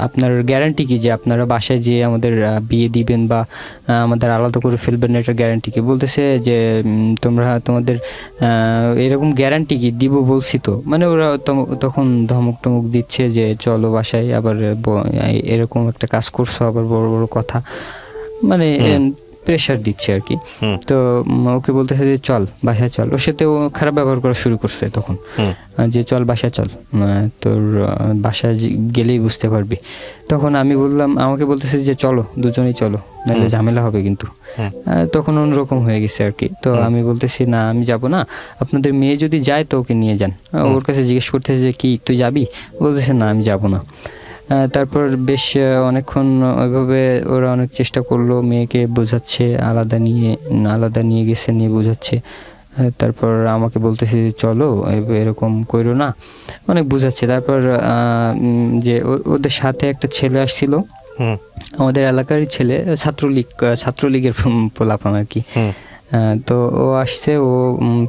আপনার গ্যারান্টি কি যে আপনারা বাসায় যেয়ে আমাদের বিয়ে দিবেন বা আমাদের আলাদা করে ফেলবেন না, এটা গ্যারান্টি কি? বলতেছে যে তোমাদের এরকম গ্যারান্টি কি দিব বলছি তো, মানে ওরা তখন ধমক টমক দিচ্ছে যে চলো বাসায়, আবার এরকম একটা কাজ করছো, আবার বড় বড় কথা, মানে প্রেশার দিচ্ছে আর কি। তো ওকে বলতেছে যে চল বাসায় চল, ওর সাথে ও খারাপ ব্যবহার করা শুরু করছে তখন, যে চল বাসায় চল, তোর বাসায় গেলেই বুঝতে পারবি। তখন আমি বললাম, আমাকে বলতেছে যে চলো দুজনেই চলো, নাহলে ঝামেলা হবে কিন্তু। তখন অন্যরকম হয়ে গেছে আর কি। তো আমি বলতেছি না, আমি যাব না, আপনাদের মেয়ে যদি যায় তো ওকে নিয়ে যান। ওর কাছে জিজ্ঞেস করতেছে যে কি তুই যাবি? বলতেছে না, আমি যাব না। তারপর বেশ অনেকক্ষণ ওইভাবে ওরা অনেক চেষ্টা করলো, মেয়েকে বোঝাচ্ছে, আলাদা নিয়ে গেছে, নিয়ে বোঝাচ্ছে। তারপর আমাকে বলতেছে যে চলো এরকম কইরো না, অনেক বোঝাচ্ছে। তারপর যে ওদের সাথে একটা ছেলে আসছিল, আমাদের এলাকারই ছেলে, ছাত্রলীগের পোলাপান আর কি। তো ও আসছে, ও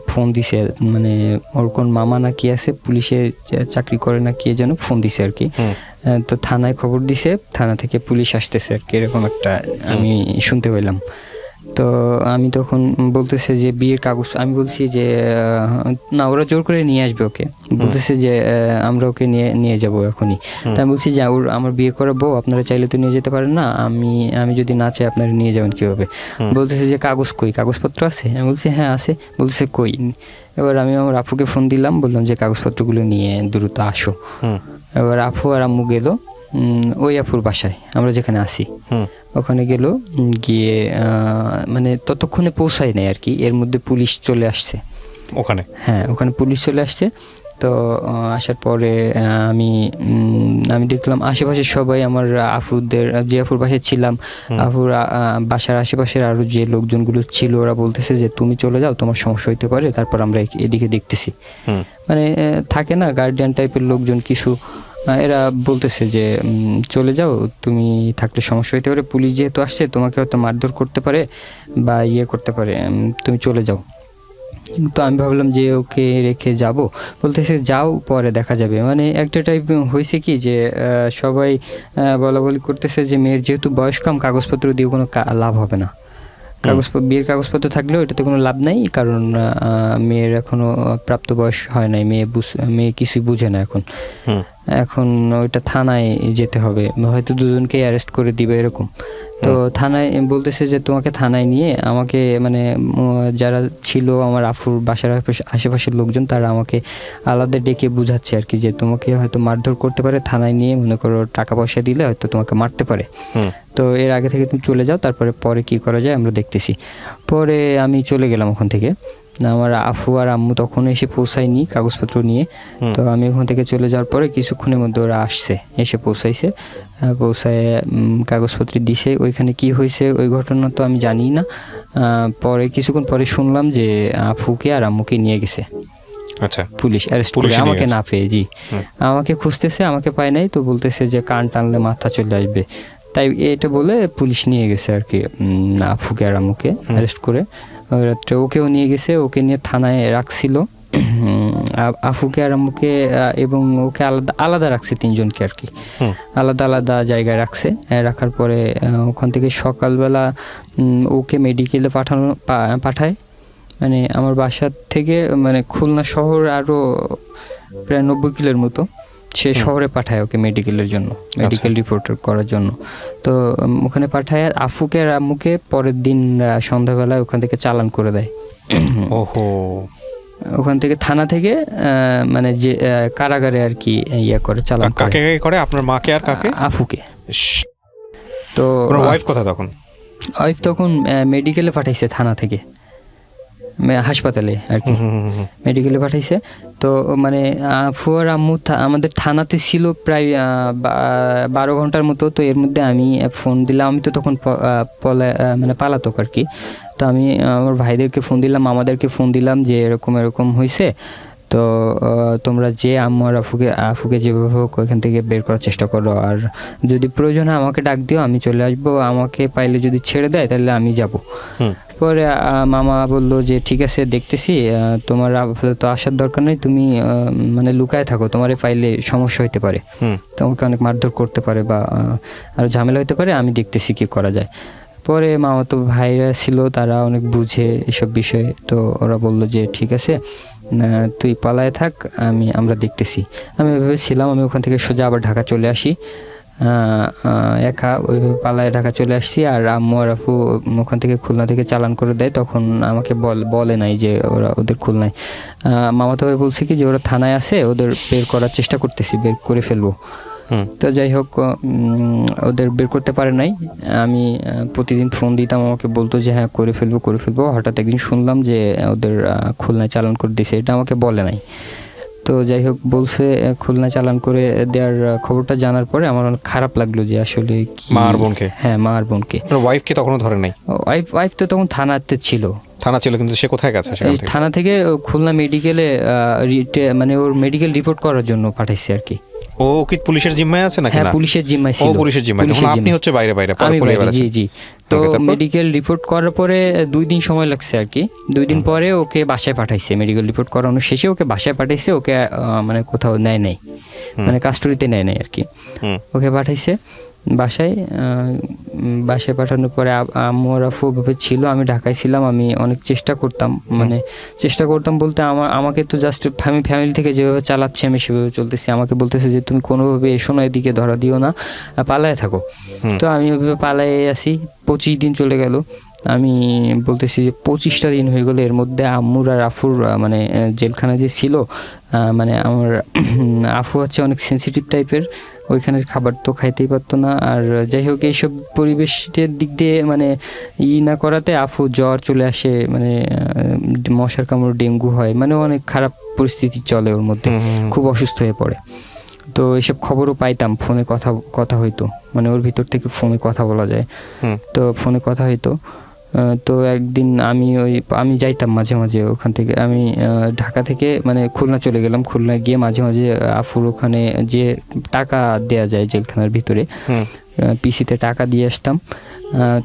ফোন দিছে, মানে ওর কোন মামা না কি আছে, পুলিশে চাকরি করে না কি যেন, ফোন দিছে আর কি। তো থানায় খবর দিছে, থানা থেকে পুলিশ আসতেছে আর কি, এরকম একটা আমি শুনতে পেলাম। তো আমি তখন বলতেছে যে বিয়ের কাগজ, আমি বলছি যে না, ওরা জোর করে নিয়ে আসবে ওকে। বলতেছে যে আমরা ওকে নিয়ে যাবো এখনই। তা আমি বলছি যে আমার বিয়ে করাবো, আপনারা চাইলে তো নিয়ে যেতে পারেন না, আমি যদি না চাই আপনারা নিয়ে যাবেন কীভাবে? বলতেছে যে কাগজ কই, কাগজপত্র আছে? আমি বলছি হ্যাঁ আছে। বলতেছে কই? এবার আমি আমার আপুকে ফোন দিলাম, বললাম যে কাগজপত্রগুলো নিয়ে দ্রুত আসো। এবার আপু আর আম্মু গেল ওই আপুর বাসায়, আমরা যেখানে আসি ওখানে গেল। গিয়ে মানে ততক্ষণে পৌঁছায় নাই আর কি, এর মধ্যে পুলিশ চলে আসছে ওখানে। হ্যাঁ, ওখানে পুলিশ চলে আসছে। তো আসার পরে আমি দেখলাম আশেপাশে সবাই আমার আফুদের, যে আফুর বাসায় ছিলাম, আফুর বাসার আশেপাশের আরও যে লোকজনগুলো ছিল, ওরা বলতেছে যে তুমি চলে যাও, তোমার সমস্যা হইতে পারে, তারপর আমরা এদিকে দেখতেছি। মানে থাকে না গার্ডিয়ান টাইপের লোকজন কিছু, এরা বলতেছে যে চলে যাও, তুমি থাকলে সমস্যা হইতে পারে, পুলিশ যেহেতু আসছে তোমাকে হয়তো মারধর করতে পারে বা করতে পারে, তুমি চলে যাও। তো আমি ভাবলাম যে ওকে রেখে যাব, বলতেছে যাও পরে দেখা যাবে। মানে একটা টাইপ হয়েছে কি যে সবাই বলা করতেছে যে মেয়ের যেহেতু বয়স কম, কাগজপত্র দিয়ে কোনো লাভ হবে না। বিয়ের কাগজপত্র থাকলেও এটাতে কোনো লাভ নাই, কারণ মেয়ের এখনও প্রাপ্ত বয়স হয় নাই, মেয়ে কিছুই বুঝে না এখন ওইটা থানায় যেতে হবে, হয়তো দুজনকেই অ্যারেস্ট করে দিবে এরকম। তো থানায় বলতেছে যে তোমাকে থানায় নিয়ে আমাকে, মানে যারা ছিল আমার আফুর বাসার আশেপাশের লোকজন, তারা আমাকে আলাদা ডেকে বুঝাচ্ছে আর কি, যে তোমাকে হয়তো মারধর করতে পারে, থানায় নিয়ে মনে করো টাকা পয়সা দিলে হয়তো তোমাকে মারতে পারে। তো এর আগে থেকে তুমি চলে যাও, পরে কি করা যায় আমরা দেখতেছি। পরে আমি চলে গেলাম ওখান থেকে। আমার আফু আর আম্মু তখন এসে পৌঁছায়নি কাগজপত্র নিয়ে। তো আমি ওখান থেকে চলে যাওয়ার পরে কিছুক্ষণের মধ্যে ওরা এসে পৌঁছায় কাগজপত্র দিছে। ওইখানে কি হয়েছে ওই ঘটনা তো আমি জানি না। পরে কিছুক্ষণ পরে শুনলাম যে আফুকে আর আম্মুকে নিয়ে গেছে আচ্ছা, পুলিশ অ্যারেস্ট করে, আমাকে না পেয়ে। জি, আমাকে খুঁজতেছে, আমাকে পায় নাই, তো বলতেছে যে কান টানলে মাথা চলে আসবে, তাই এটা বলে পুলিশ নিয়ে গেছে আর কি আফুকে আর আম্মুকে অ্যারেস্ট করে। রাত্রে ওকেও নিয়ে গেছে, ওকে নিয়ে থানায় রাখছিল আফুকে আর আম্মুকে, এবং ওকে আলাদা রাখছে, তিনজনকে আর কি আলাদা জায়গায় রাখছে। রাখার পরে ওখান থেকে সকালবেলা ওকে মেডিকেলে পাঠায়। মানে আমার বাসার থেকে মানে খুলনা শহর আরও প্রায় 90 কিলোর মতো, সে শহরে পাঠায় ওকে মেডিকেলের জন্য, মেডিকেল রিপোর্ট করার জন্য। তো ওখানে পাঠায়, আর আফুকে আর আম্মুকে পরের দিন সন্ধ্যাবেলায় ওখান থেকে চালান করে দেয়। ওহো, ওখান থেকে থানা থেকে মানে যে কারাগারে আর কি করে চালান করে। কাকে করে? আপনার মাকে আর কাকে? আফুকে। তো ওয়াইফ কোথায় তখন? ওয়াইফ তখন মেডিকেলে পাঠাইছে, থানা থেকে হাসপাতালে আর কি মেডিকেলে পাঠাইছে। তো মানে আফু আর আম্মু আমাদের থানাতে ছিল প্রায় 12 ঘন্টার মতো। তো এর মধ্যে আমি ফোন দিলাম, আমি তো তখন মানে পালাতক আর কি। তো আমি আমার ভাইদেরকে ফোন দিলাম, আমাদেরকে ফোন দিলাম যে এরকম হয়েছে, তো তোমরা যে আম্মু আর আফুকে যেভাবে হোক ওইখান থেকে বের করার চেষ্টা করো, আর যদি প্রয়োজন হয় আমাকে ডাক দিও, আমি চলে আসবো, আমাকে পাইলে যদি ছেড়ে দেয় তাহলে আমি যাব। পরে মামা বললো যে ঠিক আছে দেখতেছি, তোমার তো আসার দরকার নেই, তুমি মানে লুকায় থাকো, তোমার পাইলে সমস্যা হইতে পারে, তোমাকে অনেক মারধর করতে পারে বা আরও ঝামেলা হইতে পারে, আমি দেখতেছি কি করা যায়। পরে মামা তো ভাইরা ছিল, তারা অনেক বুঝে এসব বিষয়ে। তো ওরা বললো যে ঠিক আছে তুই পালায় থাক, আমরা দেখতেছি। আমি ভেবেছিলাম আমি ওখান থেকে সোজা আবার ঢাকা চলে আসি, একা ওইভাবে পালায় ঢাকা চলে আসছি। আর আম্মু আর আফু ওখান থেকে খুলনা থেকে চালান করে দেয়, তখন আমাকে বলে নাই যে ওদের খুলনায়। মামা তো বলছে কি যে ওরা থানায় আছে, ওদের বের করার চেষ্টা করতেছি, বের করে ফেলবো। তো যাই হোক ওদের বের করতে পারে নাই। আমি প্রতিদিন ফোন দিতাম, আমাকে বলতো যে হ্যাঁ করে ফেলবো। হঠাৎ একদিন শুনলাম যে ওদের খুলনায় চালান করে দিয়েছে, এটা আমাকে বলে নাই। তো যাই হোক বলছে খুলনা চালান করে দেওয়ার খবরটা জানার পরে আমার অনেক খারাপ লাগলো যে আসলে মা আর বোনকে। হ্যাঁ, মা আর বোনকে। ওয়াইফকে তখনও ধরে নাই? ওয়াইফ তো তখন থানাতে ছিল। থানা ছিল, কিন্তু সে কোথায় গেছে? থানা থেকে খুলনা মেডিকেলে মানে ওর মেডিকেল রিপোর্ট করার জন্য পাঠাইছে আর কি। ও কি পুলিশের জিম্মায় আছে নাকি? হ্যাঁ, পুলিশের জিম্মায় ছিল। ও পুলিশের জিম্মায়, তখন আপনি হচ্ছে বাইরে জি। তো মেডিকেল রিপোর্ট করার পরে 2 দিন সময় লাগছে আর কি। 2 দিন পরে ওকে বাসায় পাঠাইছে, মেডিকেল রিপোর্ট করানো শেষে ওকে বাসায় পাঠাইছে। ওকে মানে কোথাও নেয় নাই, মানে কাস্টডিতে নেয় নাই আর কি, ওকে পাঠাইছে। বাসায় বাসায় পাঠানোর পরে আম্মু আর আফু ওভাবে ছিল, আমি ঢাকায় ছিলাম। আমি অনেক চেষ্টা করতাম, মানে চেষ্টা করতাম বলতে আমাকে তো জাস্ট ফ্যামিলি থেকে যেভাবে চালাচ্ছে আমি সেভাবে চলতেছি। আমাকে বলতেছে যে তুমি কোনোভাবে এসো না, এদিকে ধরা দিও না, পালায় থাকো। তো আমি ওইভাবে পালায় আসি। 25 দিন চলে গেল। আমি বলতেছি যে 25টা দিন হয়ে গেলো, এর মধ্যে আম্মুর আর আফুর মানে জেলখানা যে ছিল, মানে আমার আফু হচ্ছে অনেক সেন্সিটিভ টাইপের, ওইখানের খাবার তো খাইতেই পারতো না। আর যাই হোক এইসব পরিবেশের দিক দিয়ে মানে না করাতে আফু জ্বর চলে আসে, মানে মশার কামড়, ডেঙ্গু হয়, মানে অনেক খারাপ পরিস্থিতি চলে ওর মধ্যে, খুব অসুস্থ হয়ে পড়ে। তো এইসব খবরও পাইতাম, ফোনে কথা হইতো, মানে ওর ভিতর থেকে ফোনে কথা বলা যায়, তো ফোনে কথা হইতো। তো একদিন আমি যাইতাম মাঝে মাঝে ওখান থেকে, আমি ঢাকা থেকে মানে খুলনা চলে গেলাম। খুলনা গিয়ে মাঝে মাঝে আফুর ওখানে যে টাকা দেয়া যায় জেলখানার ভিতরে, পিসিতে টাকা দিয়ে আসতাম।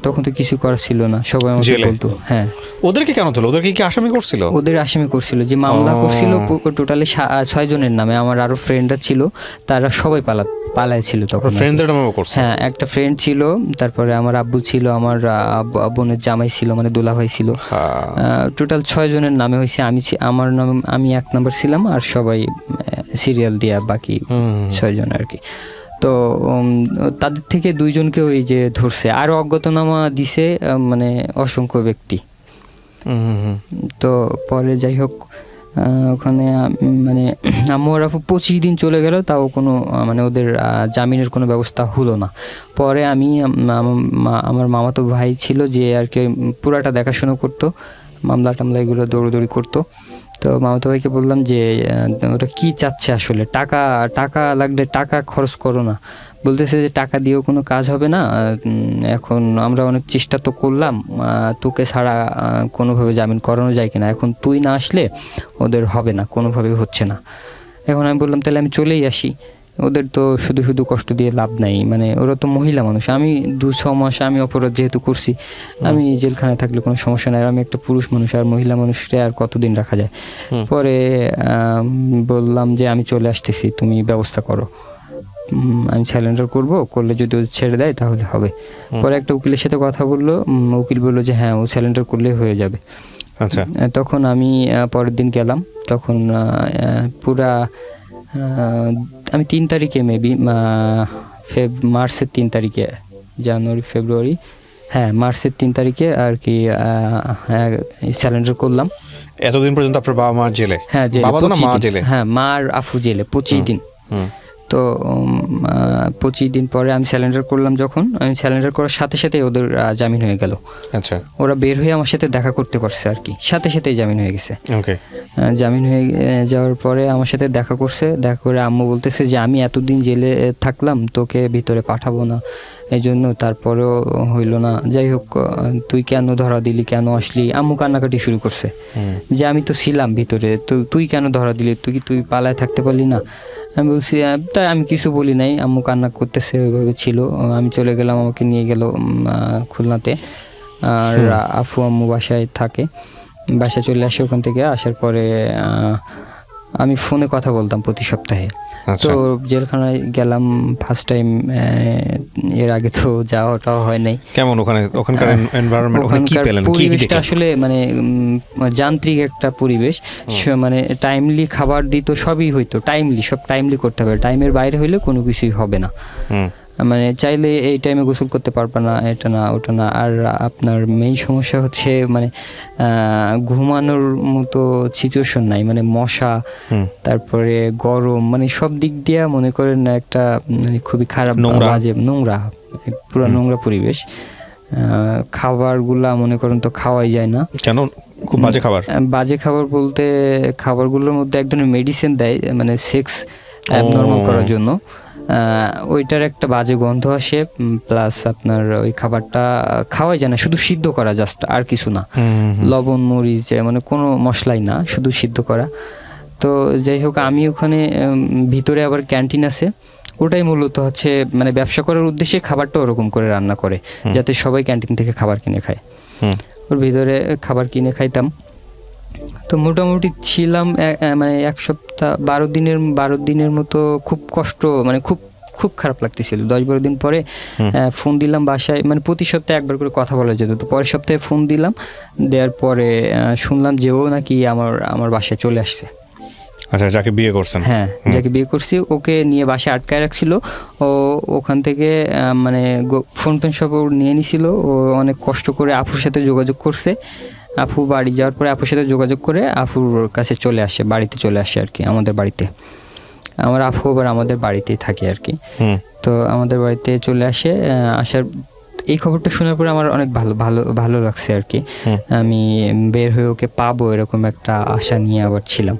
তখন তো কিছু করার ছিল না, সবাই আমাকে বলতো। হ্যাঁ, ওদেরকে কেন তোলো? ওদেরকে কি আসামি করছিল? ওদের আসামি করছিল, যে মামলা করছিল টোটালি 6 জনের নামে। আমার আরো ফ্রেন্ডরা ছিল, তারা সবাই পালায় ছিল তখন। ফ্রেন্ডদের নামে করছে? হ্যাঁ, একটা ফ্রেন্ড ছিল, তারপরে আমার আব্বু ছিল, আমার বোনের জামাই ছিল, মানে দুলাভাই ছিল। টোটাল 6 জনের নামে হয়েছে। আমি 1 নাম্বার ছিলাম, আর সবাই সিরিয়াল দিয়া বাকি 6 জন আর কি। তো তাদের থেকে 2 জনকে ওই যে ধরছে, আরো অজ্ঞাতনামা দিছে মানে অসংখ্য ব্যক্তি। তো পরে যাই হোক ওখানে মানে আম্মু আর আফু 25 দিন চলে গেল, তাও কোনো মানে ওদের জামিনের কোনো ব্যবস্থা হলো না। পরে আমি আমার মামাতো ভাই ছিল যে আর কি পুরাটা দেখাশোনা করতো, মামলা টামলা এগুলো দৌড়দৌড়ি করতো। তো মামাতো ভাইকে বললাম যে ওটা কি চাচ্ছে আসলে, টাকা লাগলে টাকা খরচ করো না। বলতেছে যে টাকা দিয়েও কোনো কাজ হবে না, এখন আমরা অনেক চেষ্টা তো করলাম, তোকে ছাড়া কোনোভাবে জামিন করানো যায় কিনা, এখন তুই না আসলে ওদের হবে না, কোনোভাবেই হচ্ছে না। এখন আমি বললাম তাহলে আমি চলেই আসি, ওদের তো শুধু শুধু কষ্ট দিয়ে লাভ নাই, মানে ওরা তো মহিলা মানুষ। আমি 2-6 মাস আমি অপরাধ যেহেতু করছি, আমি জেলখানায় থাকলে কোনো সমস্যা নাই। আমি একটা পুরুষ মানুষ, আর মহিলা মানুষকে আর কতদিন রাখা যায়। পরে বললাম যে আমি চলে আসতেছি, তুমি ব্যবস্থা করো, আমি স্যালেন্ডার করলে যদি ও ছেড়ে দেয় তাহলে হবে। পরে একটা উকিলের সাথে কথা বললো, উকিল বললো যে হ্যাঁ ও স্যালেন্ডার করলে হয়ে যাবে। আচ্ছা, তখন আমি পরের দিন গেলাম, তখন পুরা আমি 3 তারিখে মেবি মার্চের 3 তারিখে, জানুয়ারি ফেব্রুয়ারি, হ্যাঁ মার্চের 3 তারিখে আর কি স্যালেন্ডার করলাম। এতদিন পর্যন্ত আপনার বাবা মা জেলে? হ্যাঁ জেলে, বাবা তো না মা জেলে? হ্যাঁ, মা আর আফু জেলে 25 দিন। তো 25 দিন পরে আমি স্যালেন্ডার করলাম। যখন আমি স্যালেন্ডার করার সাথে সাথে ওদের জামিন হয়ে গেল। আচ্ছা, ওরা বের হয়ে আমার সাথে দেখা করতে পারছে আর কি, সাথে সাথেই জামিন হয়ে গেছে। ওকে। জামিন হয়ে যাওয়ার পরে আমার সাথে দেখা করছে, দেখা করে আম্মু বলতেছে যে আমি এতদিন জেলে থাকলাম, তোকে ভিতরে পাঠাবো না, এই জন্য, তারপরেও হইল না। যাই হোক, তুই কেন ধরা দিলি, কেন আসলি? আম্মু কান্নাকাটি শুরু করছে যে আমি তো ছিলাম ভিতরে, তো তুই কেন ধরা দিলি, তুই পালায় থাকতে পারলি না? আমি বলছি, তাই আমি কিছু বলি নাই। আম্মু কান্না করতেছে, ওইভাবে ছিল। আমি চলে গেলাম, আমাকে নিয়ে গেল খুলনাতে। আর আফু আম্মু বাসায় থাকে, বাসায় চলে আসে। ওখান থেকে আসার পরে আমি ফোনে কথা বলতাম প্রতি সপ্তাহে। তো জেলখানায় গেলাম ফার্স্ট টাইম, এর আগে তো যাওয়াটাও হয় নাই। কেমন ওখানকার এনভায়রনমেন্ট, ওখানে কি পেলেন? পরিবেশটা আসলে মানে যান্ত্রিক একটা পরিবেশ, মানে টাইমলি খাবার দিত, সবই হইতো টাইমলি, সব টাইমলি করতে হবে, টাইমের বাইরে হইলে কোনো কিছুই হবে না। মানে চাইলে এই টাইমে গোসল করতে পারবে না, এটা না ওটা না। আর আপনার মেইন সমস্যা হচ্ছে মানে ঘুমানোর মতো সিচুয়েশন নাই, মানে মশা, তারপরে গরম, মানে সব দিক দিয়ে মনে করেন একটা মানে খুবই খারাপ, বাজে, নোংরা, পুরো নোংরা পরিবেশ। খাবারগুলা মনে করেন তো খাওয়াই যায় না। কেন? খুব বাজে খাবার? বাজে খাবার বলতে খাবারগুলোর মধ্যে এক ধরনের মেডিসিন দেয়, মানে সেক্স অ্যাবনর্মাল করার জন্য। ওইটার একটা বাজে গন্ধ আসে, প্লাস আপনার ওই খাবারটা খাওয়াই যায় না, শুধু সিদ্ধ করা জাস্ট, আর কিছু না। লবণ মরিচ মানে কোনো মশলাই না, শুধু সিদ্ধ করা। তো যাই হোক, আমি ওখানে ভিতরে আবার ক্যান্টিন আছে, ওটাই মূলত হচ্ছে মানে ব্যবসা করার উদ্দেশ্যে খাবারটা ওরকম করে রান্না করে, যাতে সবাই ক্যান্টিন থেকে খাবার কিনে খায়। ওর ভিতরে খাবার কিনে খাইতাম। তো মোটামুটি ছিলাম মানে 1 সপ্তাহ, 12 দিনের মতো। খুব কষ্ট, মানে খুব খুব খারাপ লাগতেছিল। 10-12 দিন পরে ফোন দিলাম বাসায়, মানে প্রতি সপ্তাহে একবার করে কথা বলা যেত, তো পরের সপ্তাহে ফোন দিলাম, দেওয়ার পরে শুনলাম যে ও নাকি আমার বাসায় চলে আসছে। আচ্ছা, যাকে বিয়ে করছেন? হ্যাঁ, যাকে বিয়ে করছি ওকে নিয়ে বাসায় আটকায় রাখছিল। ও ওখান থেকে মানে ফোন টোন সব ও নিয়ে নিছিল। ও অনেক কষ্ট করে আপুর সাথে যোগাযোগ করছে। আপু বাড়ি যাওয়ার পরে আপুর সাথে যোগাযোগ করে আপুর কাছে চলে আসে, বাড়িতে চলে আসে আর কি, আমাদের বাড়িতে। আমার আপু আবার আমাদের বাড়িতেই থাকে আর কি। তো আমাদের বাড়িতে চলে আসে। আসার এই খবরটা শোনার পরে আমার অনেক ভালো লাগছে আর কি। আমি বের হয়ে ওকে পাবো এরকম একটা আশা নিয়ে আবার ছিলাম।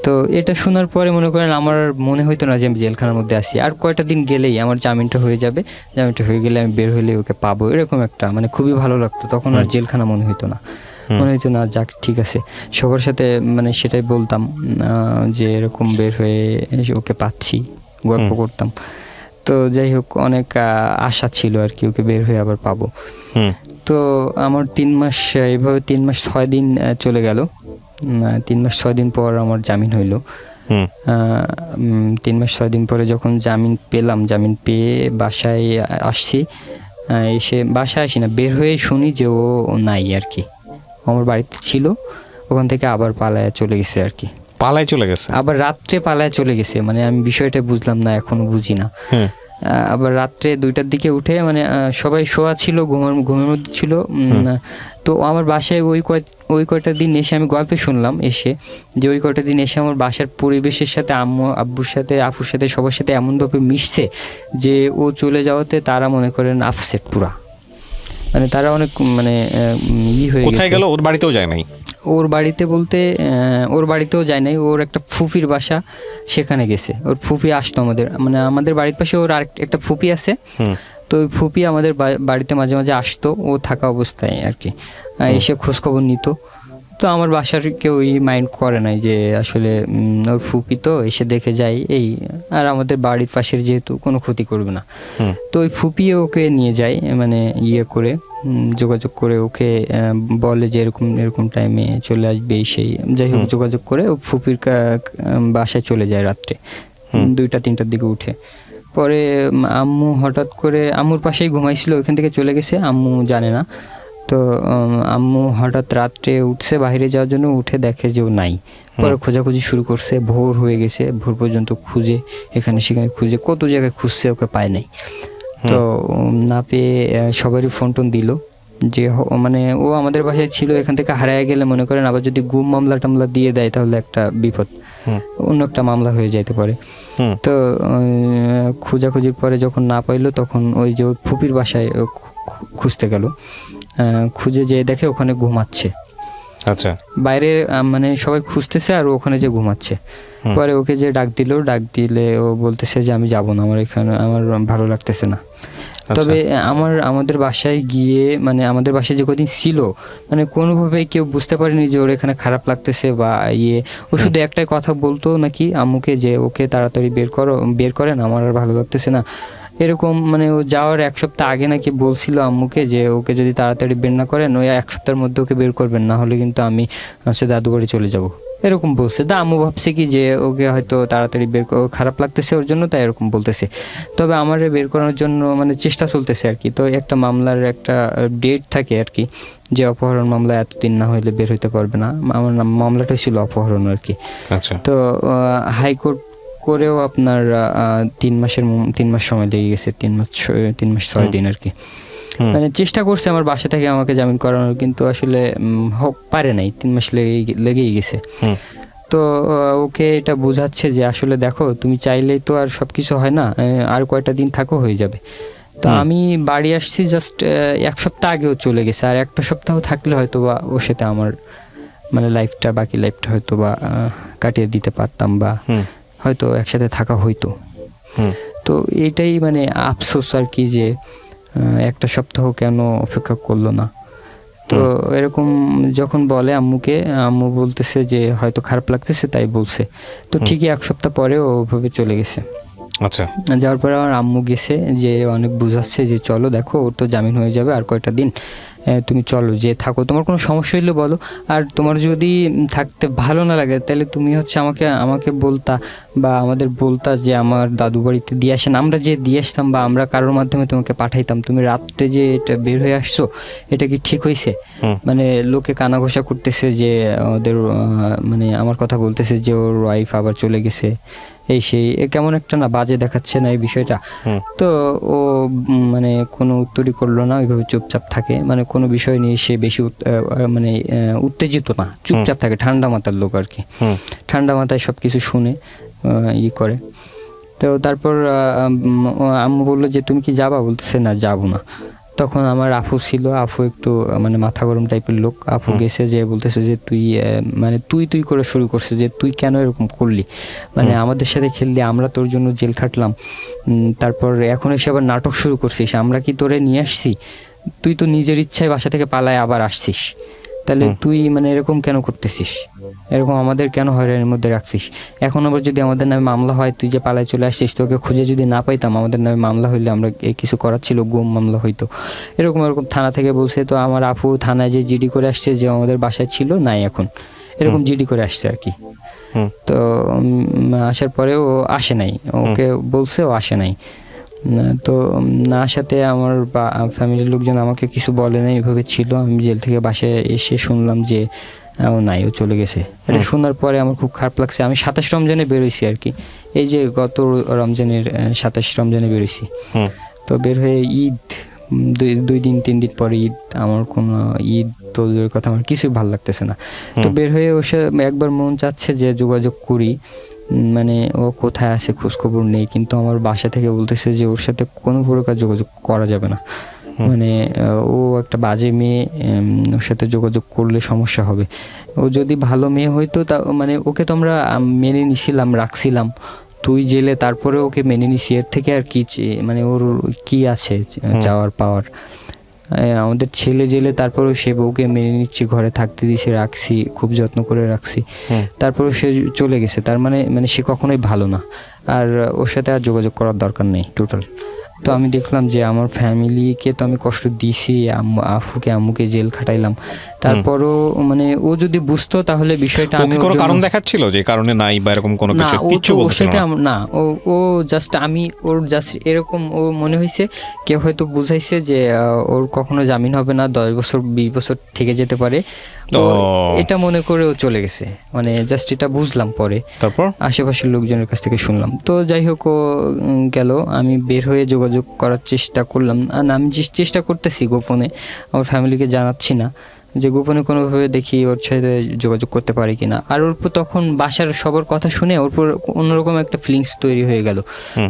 তো এটা শোনার পরে মনে করেন আমার মনে হইতো না যে আমি জেলখানার মধ্যে আসি। আর কয়টা দিন গেলেই আমার জামিনটা হয়ে যাবে, জামিনটা হয়ে গেলে আমি বের হলে ওকে পাবো, এরকম একটা মানে খুবই ভালো লাগতো। তখন আর জেলখানা মনে হইতো না, মনে হইতো না যাক ঠিক আছে। সবার সাথে মানে সেটাই বলতাম যে এরকম বের হয়ে ওকে পাচ্ছি, গল্প করতাম। তো যাই হোক, অনেক আশা ছিল আর কি ওকে বের হয়ে আবার পাবো। তো আমার 3 মাস এইভাবে 3 মাস 6 দিন চলে গেল। 3 মাস 6 দিন পর আমার জামিন হইলো। 3 মাস 6 দিন পরে যখন জামিন পেলাম, জামিন পেয়ে বাসায় আসছি। এসে বাসায় আসি না, বের হয়ে শুনি যে ও নাই আর কি। আমার বাড়িতে ছিল, ওখান থেকে আবার পালায় চলে গেছে আর কি। পালায় চলে গেছে? আবার রাত্রে পালায় চলে গেছে, মানে আমি বিষয়টা বুঝলাম না, এখনো বুঝি না। আবার রাত্রে 2টার দিকে উঠে, মানে সবাই শোয়া ছিল, ঘুমের মধ্যে ছিল। তো আমার বাসায় ওই কয়টা দিন এসে আমি গল্পে শুনলাম এসে যে ওই কয়টা দিন এসে আমার বাসার পরিবেশের সাথে আম্মু আব্বুর সাথে আপুর সাথে সবার সাথে এমনভাবে মিশছে যে ও চলে যাওয়াতে তারা মনে করেন আপসেট পুরা, মানে তারা অনেক মানে হয়ে গেছে। কোথায় গেল? ওর বাড়িতেও যায় নাই? ওর বাড়িতে বলতে ওর বাড়িতেও যায় নাই, ওর একটা ফুপির বাসা, সেখানে গেছে। ওর ফুপি আসতো মানে আমাদের বাড়ির পাশে ওর আর একটা ফুপি আছে। তো ওই ফুপি আমাদের বাড়িতে মাঝে মাঝে আসতো ও থাকা অবস্থায় আর কি, এসে খোঁজখবর নিত। তো আমার বাসার কেউ মাইন্ড করে নাই যে আসলে ওর ফুপি তো এসে দেখে যায় এই, আর আমাদের বাড়ির পাশের যেহেতু কোনো ক্ষতি করবে না। তো ওই ফুপি ওকে নিয়ে যায়, মানে করে যোগাযোগ করে ওকে বলে যে এরকম টাইমে চলে আসবে সেই, যাই হোক যোগাযোগ করে ও ফুপির বাসায় চলে যায় রাত্রে 2টা-3টার দিকে উঠে। পরে আম্মু হঠাৎ করে আম্মুর পাশেই ঘুমাইছিল, ওইখান থেকে চলে গেছে, আম্মু জানে না। তো আম্মু হঠাৎ রাত্রে উঠছে বাইরে যাওয়ার জন্য, উঠে দেখে যে ও নাই। পরে খোঁজাখুঁজি শুরু করছে, ভোর হয়ে গেছে, ভোর পর্যন্ত খুঁজে এখানে সেখানে খুঁজে কত জায়গায় খুঁজছে, ওকে পায় নাই। তো না পেয়ে সবারই ফোন টোন দিল যে মানে ও আমাদের বাসায় ছিল, এখান থেকে হারায় গেলে মনে করেন আবার যদি গুম মামলা টামলা দিয়ে দেয় তাহলে একটা বিপদ, অন্য একটা মামলা হয়ে যাইতে পারে। তো খোঁজাখুঁজির পরে যখন না পাইলো তখন ওই যে ওর ফুপির বাসায় খুঁজতে গেল, খুঁজে যেয়ে দেখে ওখানে ঘুমাচ্ছে। আচ্ছা, বাইরে মানে সবাই খুঁজতেছে আর ওখানে যে ঘুমাচ্ছে। পরে ওকে যে ডাক দিলে ও বলতেছে যে আমি যাব না, আমার ভালো লাগতেছে না। তবে আমাদের বাসায় গিয়ে, মানে আমাদের বাসায় যে কদিন ছিল, মানে কোনোভাবে কেউ বুঝতে পারেনি যে ওর এখানে খারাপ লাগতেছে বা ও শুধু একটাই কথা বলতো নাকি আম্মুকে যে ওকে তাড়াতাড়ি বের করেন, আমার আর ভালো লাগতেছে না এরকম। মানে ও যাওয়ার 1 সপ্তাহ আগে নাকি বলছিল আম্মুকে যে ওকে যদি তাড়াতাড়ি বের না করেন, ওই 1 সপ্তাহের মধ্যে ওকে বের করবেন, না হলে কিন্তু আমি দাদু বাড়ি চলে যাব, এরকম বলছে। আম্মু ভাবছে কি যে ওকে হয়তো তাড়াতাড়ি খারাপ লাগতেছে ওর জন্য, তাই এরকম বলতেছে। তবে আমার বের করানোর জন্য মানে চেষ্টা চলতেছে আর কি। তো একটা মামলার একটা ডেট থাকে আর কি, যে অপহরণ মামলা এতদিন না হইলে বের হইতে পারবে না। আমার মামলাটা ছিল অপহরণ আর কি। তো হাইকোর্ট করেও আপনার 3 মাস সময় লেগে গেছে, 3 মাস 6 দিন আর কি। মানে চেষ্টা করছে আমার বাসা থেকে আমাকে জামিন করানোর, কিন্তু আসলে পারে নাই, 3 মাস লেগেই গেছে। তো ওকে এটা বোঝাচ্ছে যে আসলে দেখো তুমি চাইলেই তো আর সবকিছু হয় না, আর কয়টা দিন থাকো হয়ে যাবে। তো আমি বাড়ি আসছি জাস্ট 1 সপ্তাহ আগেও চলে গেছে, আর একটা সপ্তাহ থাকলে হয়তো বা ওর সাথে আমার মানে বাকি লাইফটা হয়তো বা কাটিয়ে দিতে পারতাম, বা হয়তো একসাথে থাকা হইতো। তো এটাই মানে আফসোস আর কি, যে 1 সপ্তাহ কেন অপেক্ষা করলো না। তো এরকম যখন বলে আম্মুকে, আম্মু বলতেছে যে হয়তো খারাপ লাগতেছে তাই বলছে। তো ঠিকই 1 সপ্তাহ পরে ওভাবে চলে গেছে। আচ্ছা, যাওয়ার পরে আমার আম্মু গেছে, যে অনেক বুঝাচ্ছে যে চলো দেখো ওর তো জামিন হয়ে যাবে আর কয়টা দিন, তুমি চলো, যে থাকো, তোমার কোনো সমস্যা হইলে বলো। আর তোমার যদি থাকতে ভালো না লাগে তাহলে তুমি হচ্ছে আমাকে বলতা, বা আমাদের বলতা যে আমার দাদু বাড়িতে দিয়ে আসেন, আমরা যে দিয়ে আসতাম বা আমরা কারোর মাধ্যমে তোমাকে পাঠাইতাম। তুমি রাত্রে যে এটা বের হয়ে আসছো, এটা কি ঠিক হয়েছে? মানে লোকে কানাঘোষা করতেছে যে ওদের মানে আমার কথা বলতেছে যে ওর ওয়াইফ আবার চলে গেছে, এই সেই, কেমন একটা না বাজে দেখাচ্ছে না এই বিষয়টা। তো ও মানে কোনো উত্তরই করলো না, ওইভাবে চুপচাপ থাকে, মানে কোনো বিষয় নিয়ে সে বেশি মানে উত্তেজিত না, চুপচাপ থাকে, ঠান্ডা মাথার লোক আর কি। ঠান্ডা মাথায় সব কিছু শুনে ই করে। তো তারপর আম্মু বললো যে তুমি কি যাবা? বলতেছে না, যাবো না। তখন আমার আফু ছিল, আফু একটু মানে মাথা গরম টাইপের লোক। আফু গেছে, যে বলতেছে যে তুই মানে তুই করে শুরু করছে যে তুই কেন এরকম করলি, মানে আমাদের সাথে খেললি, আমরা তোর জন্য জেল খাটলাম, তারপর এখন এসে আবার নাটক শুরু করছিস, আমরা কি তোরে নিয়ে আসছি? তুই তো নিজের ইচ্ছায় বাসা থেকে পালায় আবার আসছিস, তাহলে তুই মানে এরকম কেন করতেছিস? এরকম আমাদের কেন হয়রানির মধ্যে রাখছিস? এখন আবার যদি আমাদের নামে মামলা হয়, তুই যে পালায় চলে আসছিস, তোকে খুঁজে যদি না পাইতাম, আমাদের নামে মামলা হইলে আমরা কিছু করার ছিল, গুম মামলা হইতো। এরকম থানা থেকে বলছে। তো আমার আপু থানায় যে জিডি করে আসছে যে আমাদের বাসায় ছিল, নাই এখন, এরকম জিডি করে আসছে আর কি। তো আসার পরে ও আসে নাই, ওকে বলছে, ও আসে নাই। তো না আসাতে আমার ফ্যামিলির লোকজন আমাকে কিছু বলে নাই, এভাবে ছিল। আমি জেল থেকে বাসায় এসে শুনলাম যে ও নাই, ও চলে গেছে। এটা শোনার পরে আমার খুব খারাপ লাগছে। আমি 27 রমজানে বেরোইছি আর কি, এই যে গত রমজানের 27 রমজানে বেরোইছি। তো বের হয়ে ঈদ 2 দিন 3 দিন পরে ঈদ, আমার কোনো ঈদ তোদের কথা আমার কিছুই ভালো লাগতেছে না। তো বের হয়ে ওর সাথে একবার মন চাচ্ছে যে যোগাযোগ করি, মানে ও কোথায় আছে খোঁজখবর নেই, কিন্তু আমার বাসা থেকে বলতেছে যে ওর সাথে কোনো প্রকার যোগাযোগ করা যাবে না, মানে ও একটা বাজে মেয়ে, ওর সাথে যোগাযোগ করলে সমস্যা হবে। ও যদি ভালো মেয়ে হইতো তা মানে ওকে তো আমরা মেনে নিছিলাম, রাখছিলাম, তুই জেলে, তারপরে ওকে মেনে নিছি, এর থেকে আর কি মানে ওর কি আছে চাওয়ার পাওয়ার? আমাদের ছেলে জেলে, তারপরেও সে বউকে মেনে নিচ্ছি, ঘরে থাকতে দিয়েছি, রাখছি, খুব যত্ন করে রাখছি, তারপরেও সে চলে গেছে। তার মানে সে কখনোই ভালো না, আর ওর সাথে আর যোগাযোগ করার দরকার নেই টোটাল। তো আমি দেখলাম যে আমার ফ্যামিলিকে তো আমি কষ্ট দিয়েছি, আম্মুকে জেল খাটাইলাম, তারপরও মানে ও যদি বুঝতো তাহলে বিষয়টা। আমি কোনো কারণ দেখাচ্ছিল যে কারণে নাই বা এরকম কোনো কিছু বলছিল না, ও জাস্ট ওর জাস্ট এরকম ও মনে হয়েছে কেউ হয়তো বুঝাইছে যে ওর কখনো জামিন হবে না, 10 বছর 20 বছর থেকে যেতে পারে, এটা মনে করে ও চলে গেছে, মানে জাস্ট এটা বুঝলাম পরে, তারপর আশেপাশের লোকজনের কাছ থেকে শুনলাম। তো যাই হোক, ও গেল, আমি বের হয়ে যোগাযোগ করার চেষ্টা করলাম, আর আমি চেষ্টা করতেছি গোপনে, আমার ফ্যামিলিকে জানাচ্ছি না, যে গোপনে কোনোভাবে দেখি ওর সাথে যোগাযোগ করতে পারি কিনা। আর ওর উপর তখন বাসার সবার কথা শুনে ওর উপর অন্যরকম একটা ফিলিংস তৈরি হয়ে গেল,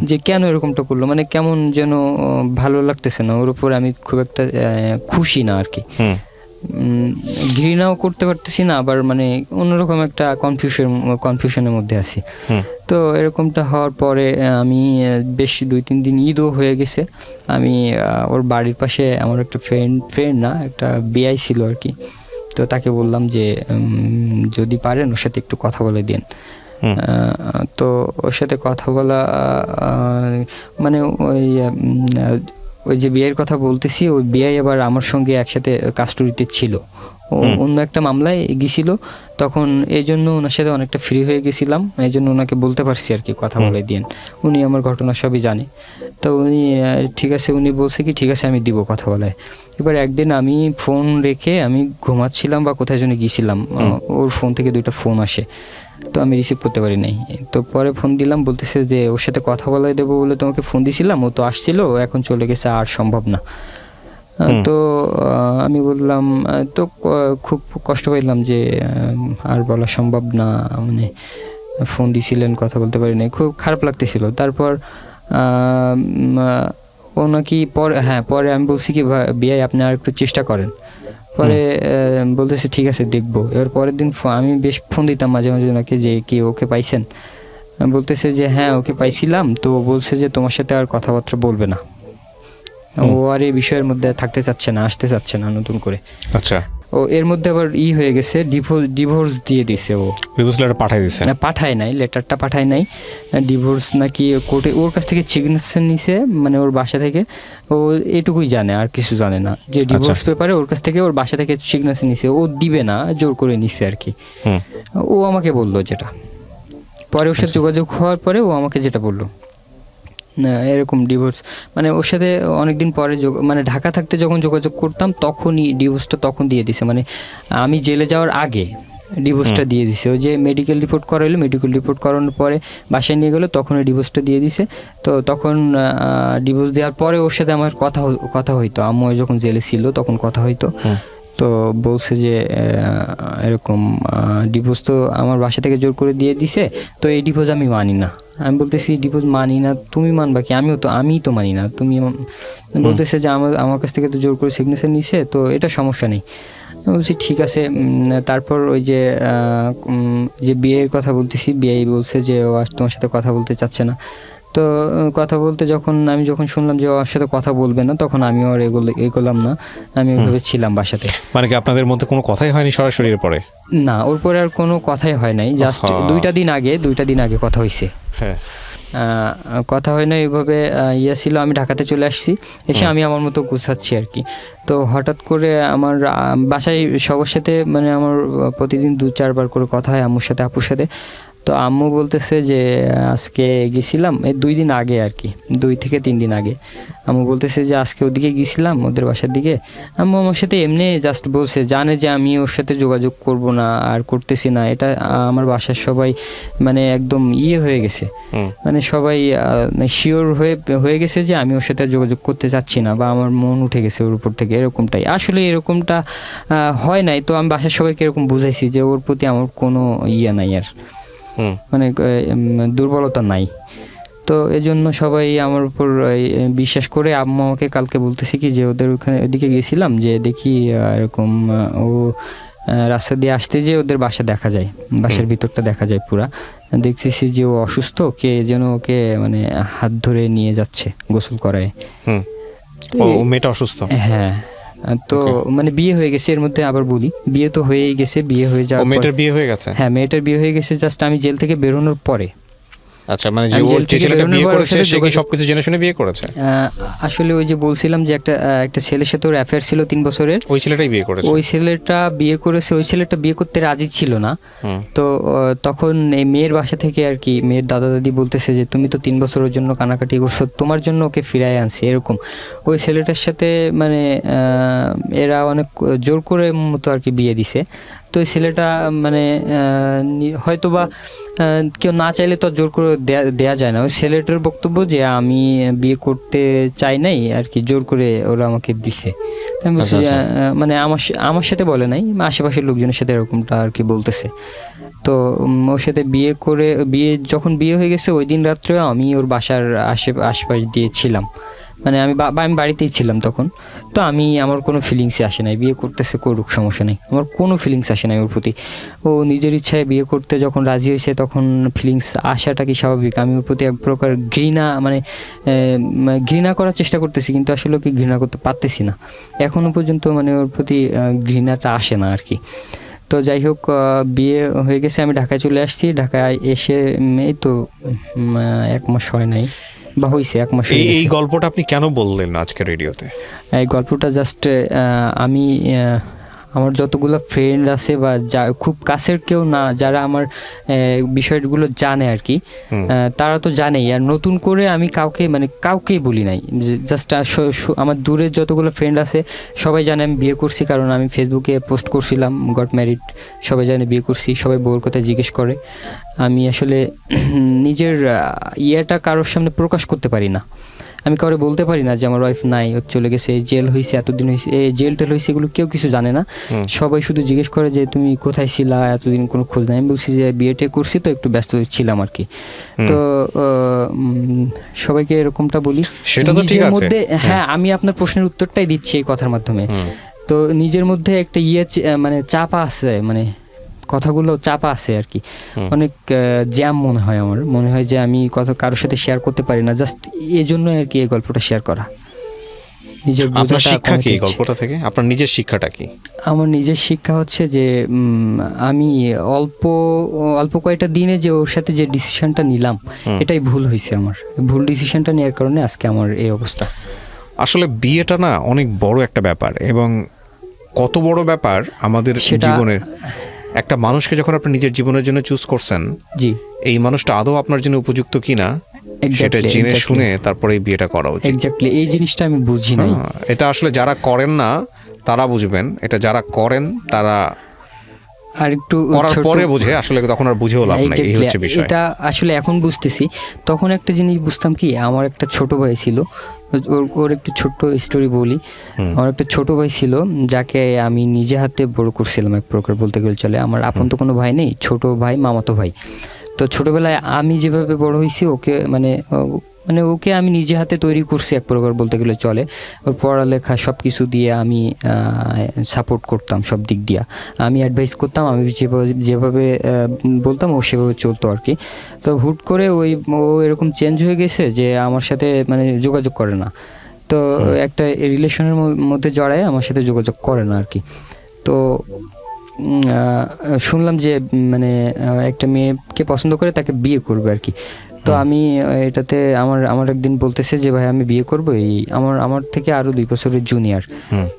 যে কেন এরকমটা করলো, মানে কেমন যেন ভালো লাগতেছে না ওর উপর, আমি খুব একটা খুশি না আর কি, ঘৃণাও করতে পারতেছি না, আবার মানে অন্যরকম একটা কনফিউশনের মধ্যে আছি। তো এরকমটা হওয়ার পরে আমি বেশ 2-3 দিন ঈদও হয়ে গেছে, আমি ওর বাড়ির পাশে আমার একটা ফ্রেন্ড না, একটা বিআই ছিল আর কি, তো তাকে বললাম যে যদি পারেন ওর সাথে একটু কথা বলে দিন। তো ওর সাথে কথা বলা মানে ওই যে বিয়ের কথা বলতেছি, ওই বিয়ে আবার আমার সঙ্গে একসাথে কাস্টডিতে ছিল, ও অন্য একটা মামলায় গেছিল, তখন এই জন্য ওনার সাথে অনেকটা ফ্রি হয়ে গেছিলাম, এই জন্য ওনাকে বলতে পারছি আর কি কথা বলে দিন, উনি আমার ঘটনা সবই জানে। তো উনি ঠিক আছে, উনি বলছে কি ঠিক আছে আমি দিব কথা বলায়। এবার একদিন আমি ফোন রেখে আমি ঘুমাচ্ছিলাম বা কোথায় জন্য গিয়েছিলাম, ওর ফোন থেকে 2টা ফোন আসে, তো আমি রিসিভ করতে পারি নাই। তো পরে ফোন দিলাম, বলতেছে যে ওর সাথে কথা বলাই দেবো বলে তোমাকে ফোন দিছিলাম, ও তো আসছিল, এখন চলে গেছে, আর সম্ভব না। তো আমি বললাম, তো খুব কষ্ট পাইলাম যে আর বলা সম্ভব না, মানে ফোন দিছিলেন কথা বলতে পারি নাই, খুব খারাপ লাগতেছিল। তারপর ও নাকি পরে আমি বলছি কি বিয়াই আপনি আর একটু চেষ্টা করেন, পরে বলতেছে ঠিক আছে দেখবো। এবার পরের দিন আমি বেশ ফোন দিতাম মাঝে মাঝে ওনাকে যে কি ওকে পাইছেন, বলতেছে যে হ্যাঁ ওকে পাইছিলাম, তো বলছে যে তোমার সাথে আর কথাবার্তা বলবে না, ও আর এই বিষয়ের মধ্যে থাকতে চাচ্ছে না, আসতে চাচ্ছে না নতুন করে। আচ্ছা, ও এর মধ্যে আবার হয়ে গেছে, ডিভোর্স দিয়ে দিছে ও। ডিভোর্স লেটার পাঠিয়ে দিছে? না, পাঠায় নাই, লেটারটা পাঠায় নাই। ডিভোর্স নাকি কোর্টে ওর কাছ থেকে সিগনেচার নিছে, মানে ওর বাসা থেকে। ও এটুকুই জানে, আর কিছু জানে না, যে ডিভোর্স পেপারে ওর কাছ থেকে ওর বাসা থেকে সিগনেচার নিছে। ও দিবে না, জোর করে নিছে আর কি। ও আমাকে বললো যেটা, পরে ওর সাথে যোগাযোগ হওয়ার পরে ও আমাকে যেটা বললো, এরকম ডিভোর্স, মানে ওর সাথে অনেকদিন পরে মানে ঢাকা থাকতে যখন যোগাযোগ করতাম তখনই ডিভোর্সটা তখন দিয়ে দিছে, মানে আমি জেলে যাওয়ার আগে ডিভোর্সটা দিয়ে দিছে। ওই যে মেডিকেল রিপোর্ট করাইলো, মেডিকেল রিপোর্ট করানোর পরে বাসায় নিয়ে গেলো, তখন ওই ডিভোর্সটা দিয়ে দিছে। তো তখন ডিভোর্স দেওয়ার পরে ওর সাথে আমার কথা হইতো, আম্মু যখন জেলে ছিল তখন কথা হইতো। তো বলছে যে এরকম ডিভোর্স তো আমার বাসা থেকে জোর করে দিয়ে দিছে, তো এই ডিভোর্স আমি মানি না। আমি বলতেছি ডিভোর্স মানি না, তুমি মানবা কি? আমিই তো মানি না। তুমি বলতেছে যে আমার কাছ থেকে তো জোর করে সিগনেচার নিছে, তো এটা সমস্যা নেই। বলছি ঠিক আছে। তারপর ওই যে বিয়ের কথা বলতেছি, বিয়ে বলছে যে ও আজ তোমার সাথে কথা বলতে চাচ্ছে না। তো কথা বলতে আমি যখন শুনলাম যে ওর সাথে কথা বলবে না, তখন আমিও আর এগোলাম না, আমি ওইভাবে ছিলাম বাসাতে। মানে কি আপনাদের মধ্যে কোনো কথাই হয়নি সরাসরি এরপরে? না, ওর পরে আর কোনো কথাই হয় নাই, জাস্ট দুইটা দিন আগে কথা হয়েছে। হ্যাঁ, কথা হয় না এইভাবে। ছিল, আমি ঢাকাতে চলে আসছি, এসে আমি আমার মতো গুছাচ্ছি আর কি। তো হঠাৎ করে আমার বাসায় সবার সাথে, মানে আমার প্রতিদিন 2-4 বার করে কথা হয় আম্মুর সাথে, আপুর সাথে। তো আম্মু বলতেছে যে আজকে গেছিলাম, এই 2 দিন আগে আর কি, 2 থেকে 3 দিন আগে আম্মু বলতেছে যে আজকে ওদিকে গেছিলাম, ওদের বাসার দিকে। আম্মু আমার সাথে এমনি জাস্ট বলছে, জানে যে আমি ওর সাথে যোগাযোগ করব না আর করতেছি না। এটা আমার বাসার সবাই মানে একদম হয়ে গেছে, মানে সবাই শিওর হয়ে গেছে যে আমি ওর সাথে যোগাযোগ করতে চাচ্ছি না, বা আমার মন উঠে গেছে ওর উপর থেকে। এরকমটাই আসলে, এরকমটা হয় নাই। তো আমি বাসার সবাইকে এরকম বুঝাইছি যে ওর প্রতি আমার কোনো নাই আর, মানে দুর্বলতা নাই। তো এজন্য সবাই আমার উপর বিশ্বাস করে। আম্মু আমাকে কালকে বলতেছে কি যে ওদিকে গেছিলাম, যে দেখি এরকম ও রাস্তা দিয়ে আসতে যে ওদের বাসা দেখা যায়, বাসার ভিতরটা দেখা যায় পুরা। দেখতেছি যে ও অসুস্থ, কে যেন ওকে মানে হাত ধরে নিয়ে যাচ্ছে গোসল করায়। মেয়েটা অসুস্থ? হ্যাঁ। তো মানে বিয়ে হয়ে গেছে, এর মধ্যে আবার বলি, বিয়ে তো হয়েই গেছে। বিয়ে হয়ে যাওয়ার মেয়েটার বিয়ে হয়ে গেছে? হ্যাঁ, মেয়েটার বিয়ে হয়ে গেছে জাস্ট আমি জেল থেকে বেরোনোর পরে। আচ্ছা, মানে যে ছেলেটা বিয়ে করেছে সে কি সবকিছু জেনে শুনে বিয়ে করেছে? আসলে ওই যে বলছিলাম যে একটা ছেলের সাথে ওর অ্যাফেয়ার ছিল 3 বছরের, ওই ছেলেটাই বিয়ে করেছে? ওই ছেলেটা বিয়ে করেছে। ওই ছেলেটা বিয়ে করতে রাজি ছিল না। তো তখন এই মেয়ের বাসা থেকে আর কি, মেয়ের দাদা দাদি বলতেছে যে তুমি তো 3 বছরের জন্য কানাকাটি করছো, তোমার জন্য ওকে ফিরায় আনছি, এরকম। ওই ছেলেটার সাথে মানে এরা অনেক জোর করে মতো আর কি বিয়ে দিছে। তো ওই ছেলেটা মানে হয়তো বা কেউ না চাইলে তো জোর করে দেয়া যায় না। ওই ছেলেটার বক্তব্য যে আমি বিয়ে করতে চাই নাই আর কি, জোর করে ওরা আমাকে দিছে। আমি বলছি মানে আমার সাথে বলে নাই, আশেপাশের লোকজনের সাথে এরকমটা আর কি বলতেছে। তো ওর সাথে যখন বিয়ে হয়ে গেছে, ওই দিন রাত্রে আমি ওর বাসার আশপাশ দিয়ে ছিলাম, মানে আমি বাড়িতেই ছিলাম তখন। তো আমার কোনো ফিলিংসই আসে নাই, বিয়ে করতেছে করুক, সমস্যা নেই, আমার কোনো ফিলিংস আসে নাই ওর প্রতি। ও নিজের ইচ্ছায় বিয়ে করতে যখন রাজি হয়েছে, তখন ফিলিংস আসাটা কি স্বাভাবিক। আমি ওর প্রতি এক প্রকার ঘৃণা করার চেষ্টা করতেছি, কিন্তু আসলে ওকে ঘৃণা করতে পারতেছি না এখনো পর্যন্ত, মানে ওর প্রতি ঘৃণাটা আসে না আর কি। তো যাই হোক, বিয়ে হয়ে গেছে, আমি ঢাকায় চলে আসছি। ঢাকায় এসে এই তো 1 মাস হয় নাই, বা হয়েছে 1 মাস। এই গল্পটা আপনি কেন বললেন আজকে রেডিওতে? এই গল্পটা জাস্ট আমি আমার যতগুলো ফ্রেন্ড আছে, বা খুব কাছের কেউ না, যারা আমার বিষয়গুলো জানে আর কি, তারা তো জানেই। আর নতুন করে আমি কাউকেই বলি নাই, জাস্ট আমার দূরের যতগুলো ফ্রেন্ড আছে সবাই জানে আমি বিয়ে করছি, কারণ আমি ফেসবুকে পোস্ট করছিলাম গট ম্যারিড, সবাই জানে বিয়ে করছি, সবাই বউর কথা জিজ্ঞেস করে। আমি আসলে নিজের ইয়েটা কারোর সামনে প্রকাশ করতে পারি না, আমি কাউরে বলতে পারি না যে আমার ওয়াইফ নাই, ও চলে গেছে, জেল হয়েছে, এতদিন হয়েছে, জেল টেল হয়েছে, এগুলো কেউ কিছু জানে না। সবাই শুধু জিজ্ঞেস করে যে তুমি কোথায় ছিলা, এতদিন কোনো খোঁজ নাই। আমি বলছি যে বিয়েটা করছি, তো একটু ব্যস্ত ছিলাম আর কি। তো সবাইকে এরকমটা বলি, সেটা তো ঠিক আছে। হ্যাঁ, আমি আপনার প্রশ্নের উত্তরটাই দিচ্ছি এই কথার মাধ্যমে। তো নিজের মধ্যে একটা মানে চাপা আছে, মানে কথাগুলো চাপা আছে আর কি, অনেক জ্যাম মনে হয় যে আমি কারোর সাথে শেয়ার করতে পারি না, জাস্ট এই জন্য আর কি এই গল্পটা শেয়ার করা। নিজের আপনার বোঝাটা শিক্ষা কি কমাতে এই হচ্ছে। গল্পটা থেকে? আপনার নিজের শিক্ষাটা কি? আমার নিজের শিক্ষা হচ্ছে যে আমি অল্প অল্প কয়েকটা দিনে যে ওর সাথে যে ডিসিশনটা নিলাম এটাই ভুল হয়েছে আমার। ভুল ডিসিশনটা নেওয়ার কারণে আজকে আমার এই অবস্থা। আসলে বিয়েটা না অনেক বড় একটা ব্যাপার, এবং কত বড় ব্যাপার আমাদের সেটা- জীবনের। একটা মানুষকে যখন আপনি নিজের জীবনের জন্য চুজ করছেন, জি, এই মানুষটা আদৌ আপনার জন্য উপযুক্ত কিনা সেটা Exactly, জেনে exactly. শুনে তারপরে এই বিয়েটা করা উচিত। এক্স্যাক্টলি এই জিনিসটা আমি বুঝি নাই। হ্যাঁ, এটা আসলে যারা করেন না তারা বুঝবেন, এটা যারা করেন তারা আর একটু করার ছোট- পরে বুঝে, আসলে তখন আর বুঝেও লাভ নাই, এই Exactly, হচ্ছে বিষয়। এটা আসলে এখন বুঝতেছি। তখন একটা জিনিস বুঝতাম কি, আমার একটা ছোট ভাই ছিল, ওর একটু ছোট্ট স্টোরি বলি। আমার একটা ছোট ভাই ছিল যাকে আমি নিজে হাতে বড় করছিলাম এক প্রকার বলতে গেলে চলে। আমার আপন তো কোনো ভাই নেই, ছোট ভাই, মামাতো ভাই। তো ছোটবেলায় আমি যেভাবে বড় হয়েছি ওকে মানে ওকে আমি নিজে হাতে তৈরি করছি এক প্রকার বলতে গেলে চলে। ওর পড়ালেখা সব কিছু দিয়ে আমি সাপোর্ট করতাম সব দিক দিয়ে। আমি অ্যাডভাইস করতাম, আমি যেভাবে বলতাম ও সেভাবে চলতো আর কি। তো হুট করে ও এরকম চেঞ্জ হয়ে গেছে যে আমার সাথে মানে যোগাযোগ করে না। তো একটা রিলেশনের মধ্যে জড়ায় আমার সাথে যোগাযোগ করে না আর কি। তো শুনলাম যে মানে একটা মেয়েকে পছন্দ করে তাকে বিয়ে করবে আর কি। তো আমি এটাতে আমার একদিন বলতেছে যে ভাই আমি বিয়ে করবো, এই আমার থেকে আরো 2 বছরের জুনিয়র।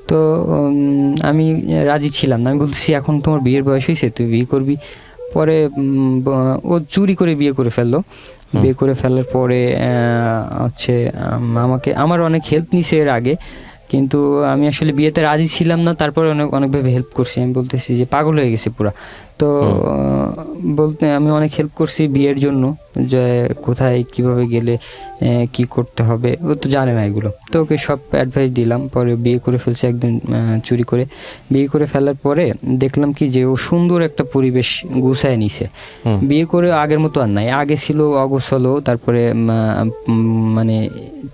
তো আমি রাজি ছিলাম না। আমি বলতেছি এখন তোমার বিয়ের বয়স হয়েছে, তুই বিয়ে করবি। পরে ও চুরি করে বিয়ে করে ফেললো। বিয়ে করে ফেলার পরে হচ্ছে আমার অনেক হেল্প নিছে এর আগে, কিন্তু আমি আসলে বিয়েতে রাজি ছিলাম না। তারপরে অনেকভাবে হেল্প করছি। আমি বলতেছি যে পাগল হয়ে গেছি পুরা। তো বলতে আমি অনেক হেল্প করছি বিয়ের জন্য, যে কোথায় কিভাবে গেলে কি করতে হবে, ও তো জানে না এগুলো। তো ওকে সব অ্যাডভাইস দিলাম। পরে বিয়ে করে ফেলছে একদিন চুরি করে। বিয়ে করে ফেলার পরে দেখলাম কি যে ও সুন্দর একটা পরিবেশ গুছায় নিছে। বিয়ে করে আগের মতো আর নাই। আগে ছিল অগোছালো, তারপরে মানে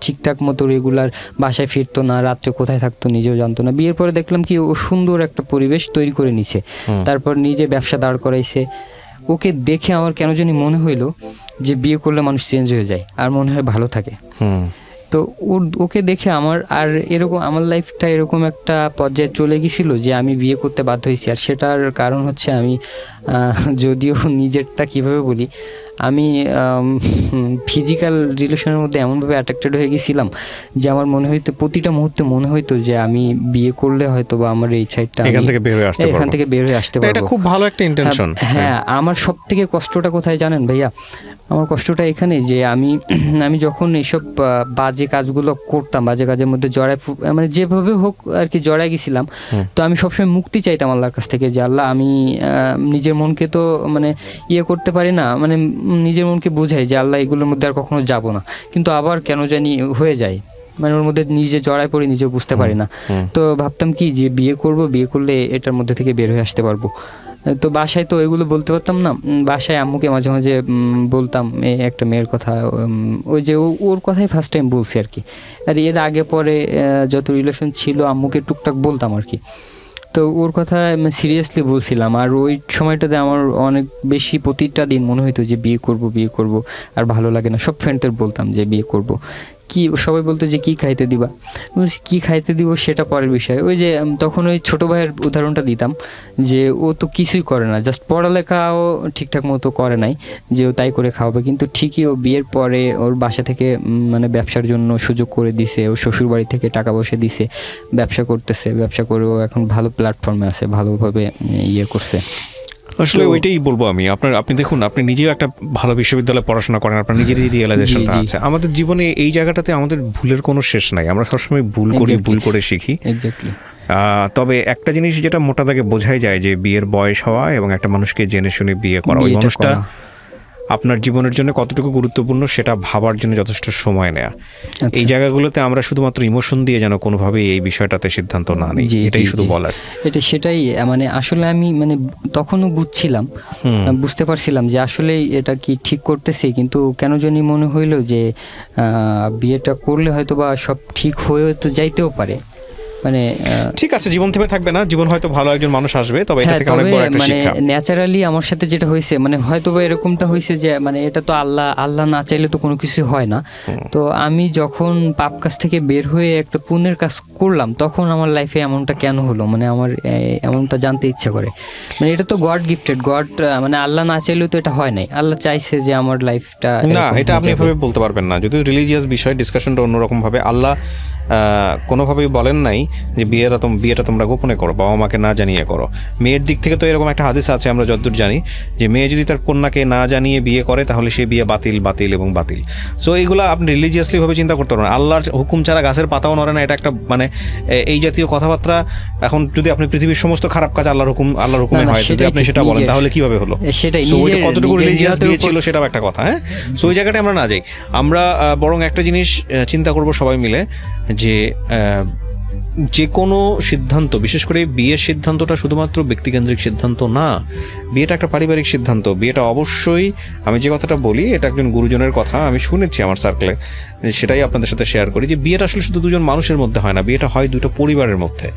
ঠিকঠাক মতো রেগুলার বাসায় ফিরতো না, রাত্রে কোথায় থাকতো নিজেও জানতো না। বিয়ের পরে দেখলাম কি ও সুন্দর একটা পরিবেশ তৈরি করে নিছে। তারপর নিজে ব্যবসা দাঁড় করাইছে। ওকে দেখে আমার কেন জানি মনে হইলো যে বিয়ে করলে মানুষ চেঞ্জ হয়ে যায় আর মনে হয় ভালো থাকে। তো ওকে দেখে আমার আর এরকম আমার লাইফটা এরকম একটা পর্যায়ে চলে গেছিল যে আমি বিয়ে করতে বাধ্য হয়েছি। আর সেটার কারণ হচ্ছে আমি যদিও নিজেরটা কিভাবে বলি, আমি ফিজিক্যাল রিলেশনের মধ্যে এমনভাবে অ্যাট্রাক্টেড হয়ে গেছিলাম যে আমার মনে হইতো প্রতিটা মুহূর্তে মনে হইতো যে আমি বিয়ে করলে হয়তো বা আমার এই সাইডটা এখান থেকে বের হয়ে আসতে পারবো। এটা খুব ভালো একটা ইন্টেনশন। হ্যাঁ, আমার সব থেকে কষ্টটা কোথায় জানেন ভাইয়া? আমার কষ্টটা এখানে যে আমি যখন এইসব বাজে কাজগুলো করতাম, বাজে কাজের মধ্যে মানে যেভাবে হোক আর কি জড়ায় গেছিলাম। তো আমি সবসময় মুক্তি চাইতাম আল্লাহর কাছ থেকে যে আল্লাহ আমি নিজের মনকে তো মানে করতে পারি না, মানে নিজের মনকে বোঝাই যে আল্লাহ এগুলোর মধ্যে আর কখনো যাব না। কিন্তু আবার কেন জানি হয়ে যায়, মানে ওর মধ্যে নিজে জড়ায় পড়ে নিজেও বুঝতে পারি না। তো ভাবতাম কি যে বিয়ে করলে এটার মধ্যে থেকে বের হয়ে আসতে পারবো। তো বাসায় তো এগুলো বলতে পারতাম না। বাসায় আম্মুকে মাঝে মাঝে বলতাম একটা মেয়ের কথা, ওই যে ওর কথাই ফার্স্ট টাইম বলছি আর কি। আর এর আগে পরে যত রিলেশন ছিল আম্মুকে টুকটাক বলতাম আর কি। তো ওর কথা সিরিয়াসলি বলছিলাম। আর ওই সময়টাতে আমার অনেক বেশি প্রতিটা দিন মনে হইতো যে বিয়ে করব আর ভালো লাগে না। সব ফ্রেন্ডদের বলতাম যে বিয়ে করব। কি সবাই বলতো যে কি খাইতে দিবা, কি খাইতে দিব সেটা পরের বিষয়। ওই যে তখন ওই ছোটো ভাইয়ের উদাহরণটা দিতাম যে ও তো কিছুই করে না, জাস্ট পড়ালেখাও ঠিকঠাক মতো করে নাই যে ও তাই করে খাওয়াবে। কিন্তু ঠিকই ও বিয়ের পরে ওর বাসা থেকে মানে ব্যবসার জন্য সুযোগ করে দিছে, ওর শ্বশুর বাড়ি থেকে টাকা পয়সা দিছে, ব্যবসা করতেছে। ব্যবসা করেও এখন ভালো প্ল্যাটফর্মে আছে, ভালোভাবে করছে। আসলে ওইটাই বলবো আমি। আপনি দেখুন, আপনি নিজেও একটা ভালো বিশ্ববিদ্যালয়ে পড়াশোনা করেন, আপনার নিজেরই রিয়েলাইজেশনটা আছে। আমাদের জীবনে এই জায়গাটাতে আমাদের ভুলের কোনো শেষ নাই, আমরা সবসময় ভুল করে শিখি। তবে একটা জিনিস যেটা মোটা দাগে বোঝাই যায় যে বিয়ের বয়স হওয়া এবং একটা মানুষকে জেনে শুনে বিয়ে করা, ওই মানুষটা আপনার জীবনের জন্য কতটুকু গুরুত্বপূর্ণ সেটা ভাবার জন্য যথেষ্ট সময় নেয়া। এই জায়গাগুলোতে আমরা শুধুমাত্র ইমোশন দিয়ে যেন কোনোভাবেই এই বিষয়টাতে সিদ্ধান্ত না নিই, এটাই শুধু বলার। সেটাই মানে আসলে আমি মানে তখনও বুঝতে পারছিলাম যে আসলে এটা কি ঠিক করতেছি, কিন্তু কেন জানি মনে হইলো যে বিয়েটা করলে হয়তো বা সব ঠিক হয়ে তো যাইতেও পারে। মানে ঠিক আছে, জীবন থেমে থাকবে না, জীবন হয়তো ভালো একজন মানুষ আসবে, তবে এটা হ্যাঁ, থেকে অনেক তবে বড় একটা মানে শিক্ষা। ন্যাচারালি আমার সাথে যেটা হয়েছে মানে হয়তো বা এরকমটা হয়েছে যে মানে এটা তো আল্লাহ না চাইলে তো কোনো কিছু হয় না। তো আমি যখন পাপ কাজ থেকে বের হয়ে একটা পুণ্যের কাজ করলাম তখন আমার লাইফে এমনটা কেন হলো, মানে আমার এমনটা জানতে ইচ্ছা করে। মানে এটা তো গড গিফটেড, গড মানে আল্লাহ না চাইলেও তো এটা হয় নাই, আল্লাহ চাইছে যে আমার লাইফটা না, এটা আপনি এভাবে বলতে পারবেন না, যদি রিলিজিয়াস বিষয় ডিসকাশনটা অন্যরকম ভাবে। আল্লাহ কোনোভাবেই বলেন নাই যে বিয়েটা তোমরা গোপনে করো, বাবা মাকে না জানিয়ে করো। মেয়ের দিক থেকে তো এরকম একটা হাদিস আছে আমরা যতদূর জানি, যে মেয়ে যদি তার কন্যাকে না জানিয়ে বিয়ে করে তাহলে সে বিয়ে বাতিল বাতিল এবং বাতিল। সো এইগুলো আপনি রিলিজিয়াসলি ভাবে চিন্তা করতে পারবেন। আল্লাহর হুকুম ছাড়া গাছের পাতাও নড়ে না, এটা একটা মানে এই জাতীয় কথাবার্তা। এখন যদি আপনি পৃথিবীর সমস্ত খারাপ কাজ আল্লাহর হুকুমে হয়, যদি আপনি সেটা বলেন তাহলে কিভাবে হলো? সেটাই সো ওইটা কতটুকু রিলিজিয়াস বিয়ে ছিল সেটাও একটা কথা। হ্যাঁ, সো ওই জায়গাটায় আমরা না যাই। আমরা বরং একটা জিনিস চিন্তা করব সবাই মিলে, যে যে কোনো সিদ্ধান্ত, বিশেষ করে বিয়ের সিদ্ধান্তটা শুধুমাত্র ব্যক্তিকেন্দ্রিক সিদ্ধান্ত না, বিয়েটা একটা পারিবারিক সিদ্ধান্ত। বিয়েটা অবশ্যই, আমি যে কথাটা বলি এটা একজন গুরুজনের কথা আমি শুনেছি আমার সার্কেলে, সেটাই আপনাদের সাথে শেয়ার করি, যে বিয়েটা আসলে শুধু দুজন মানুষের মধ্যে হয় না, বিয়েটা হয় দুটো পরিবারের মধ্যে।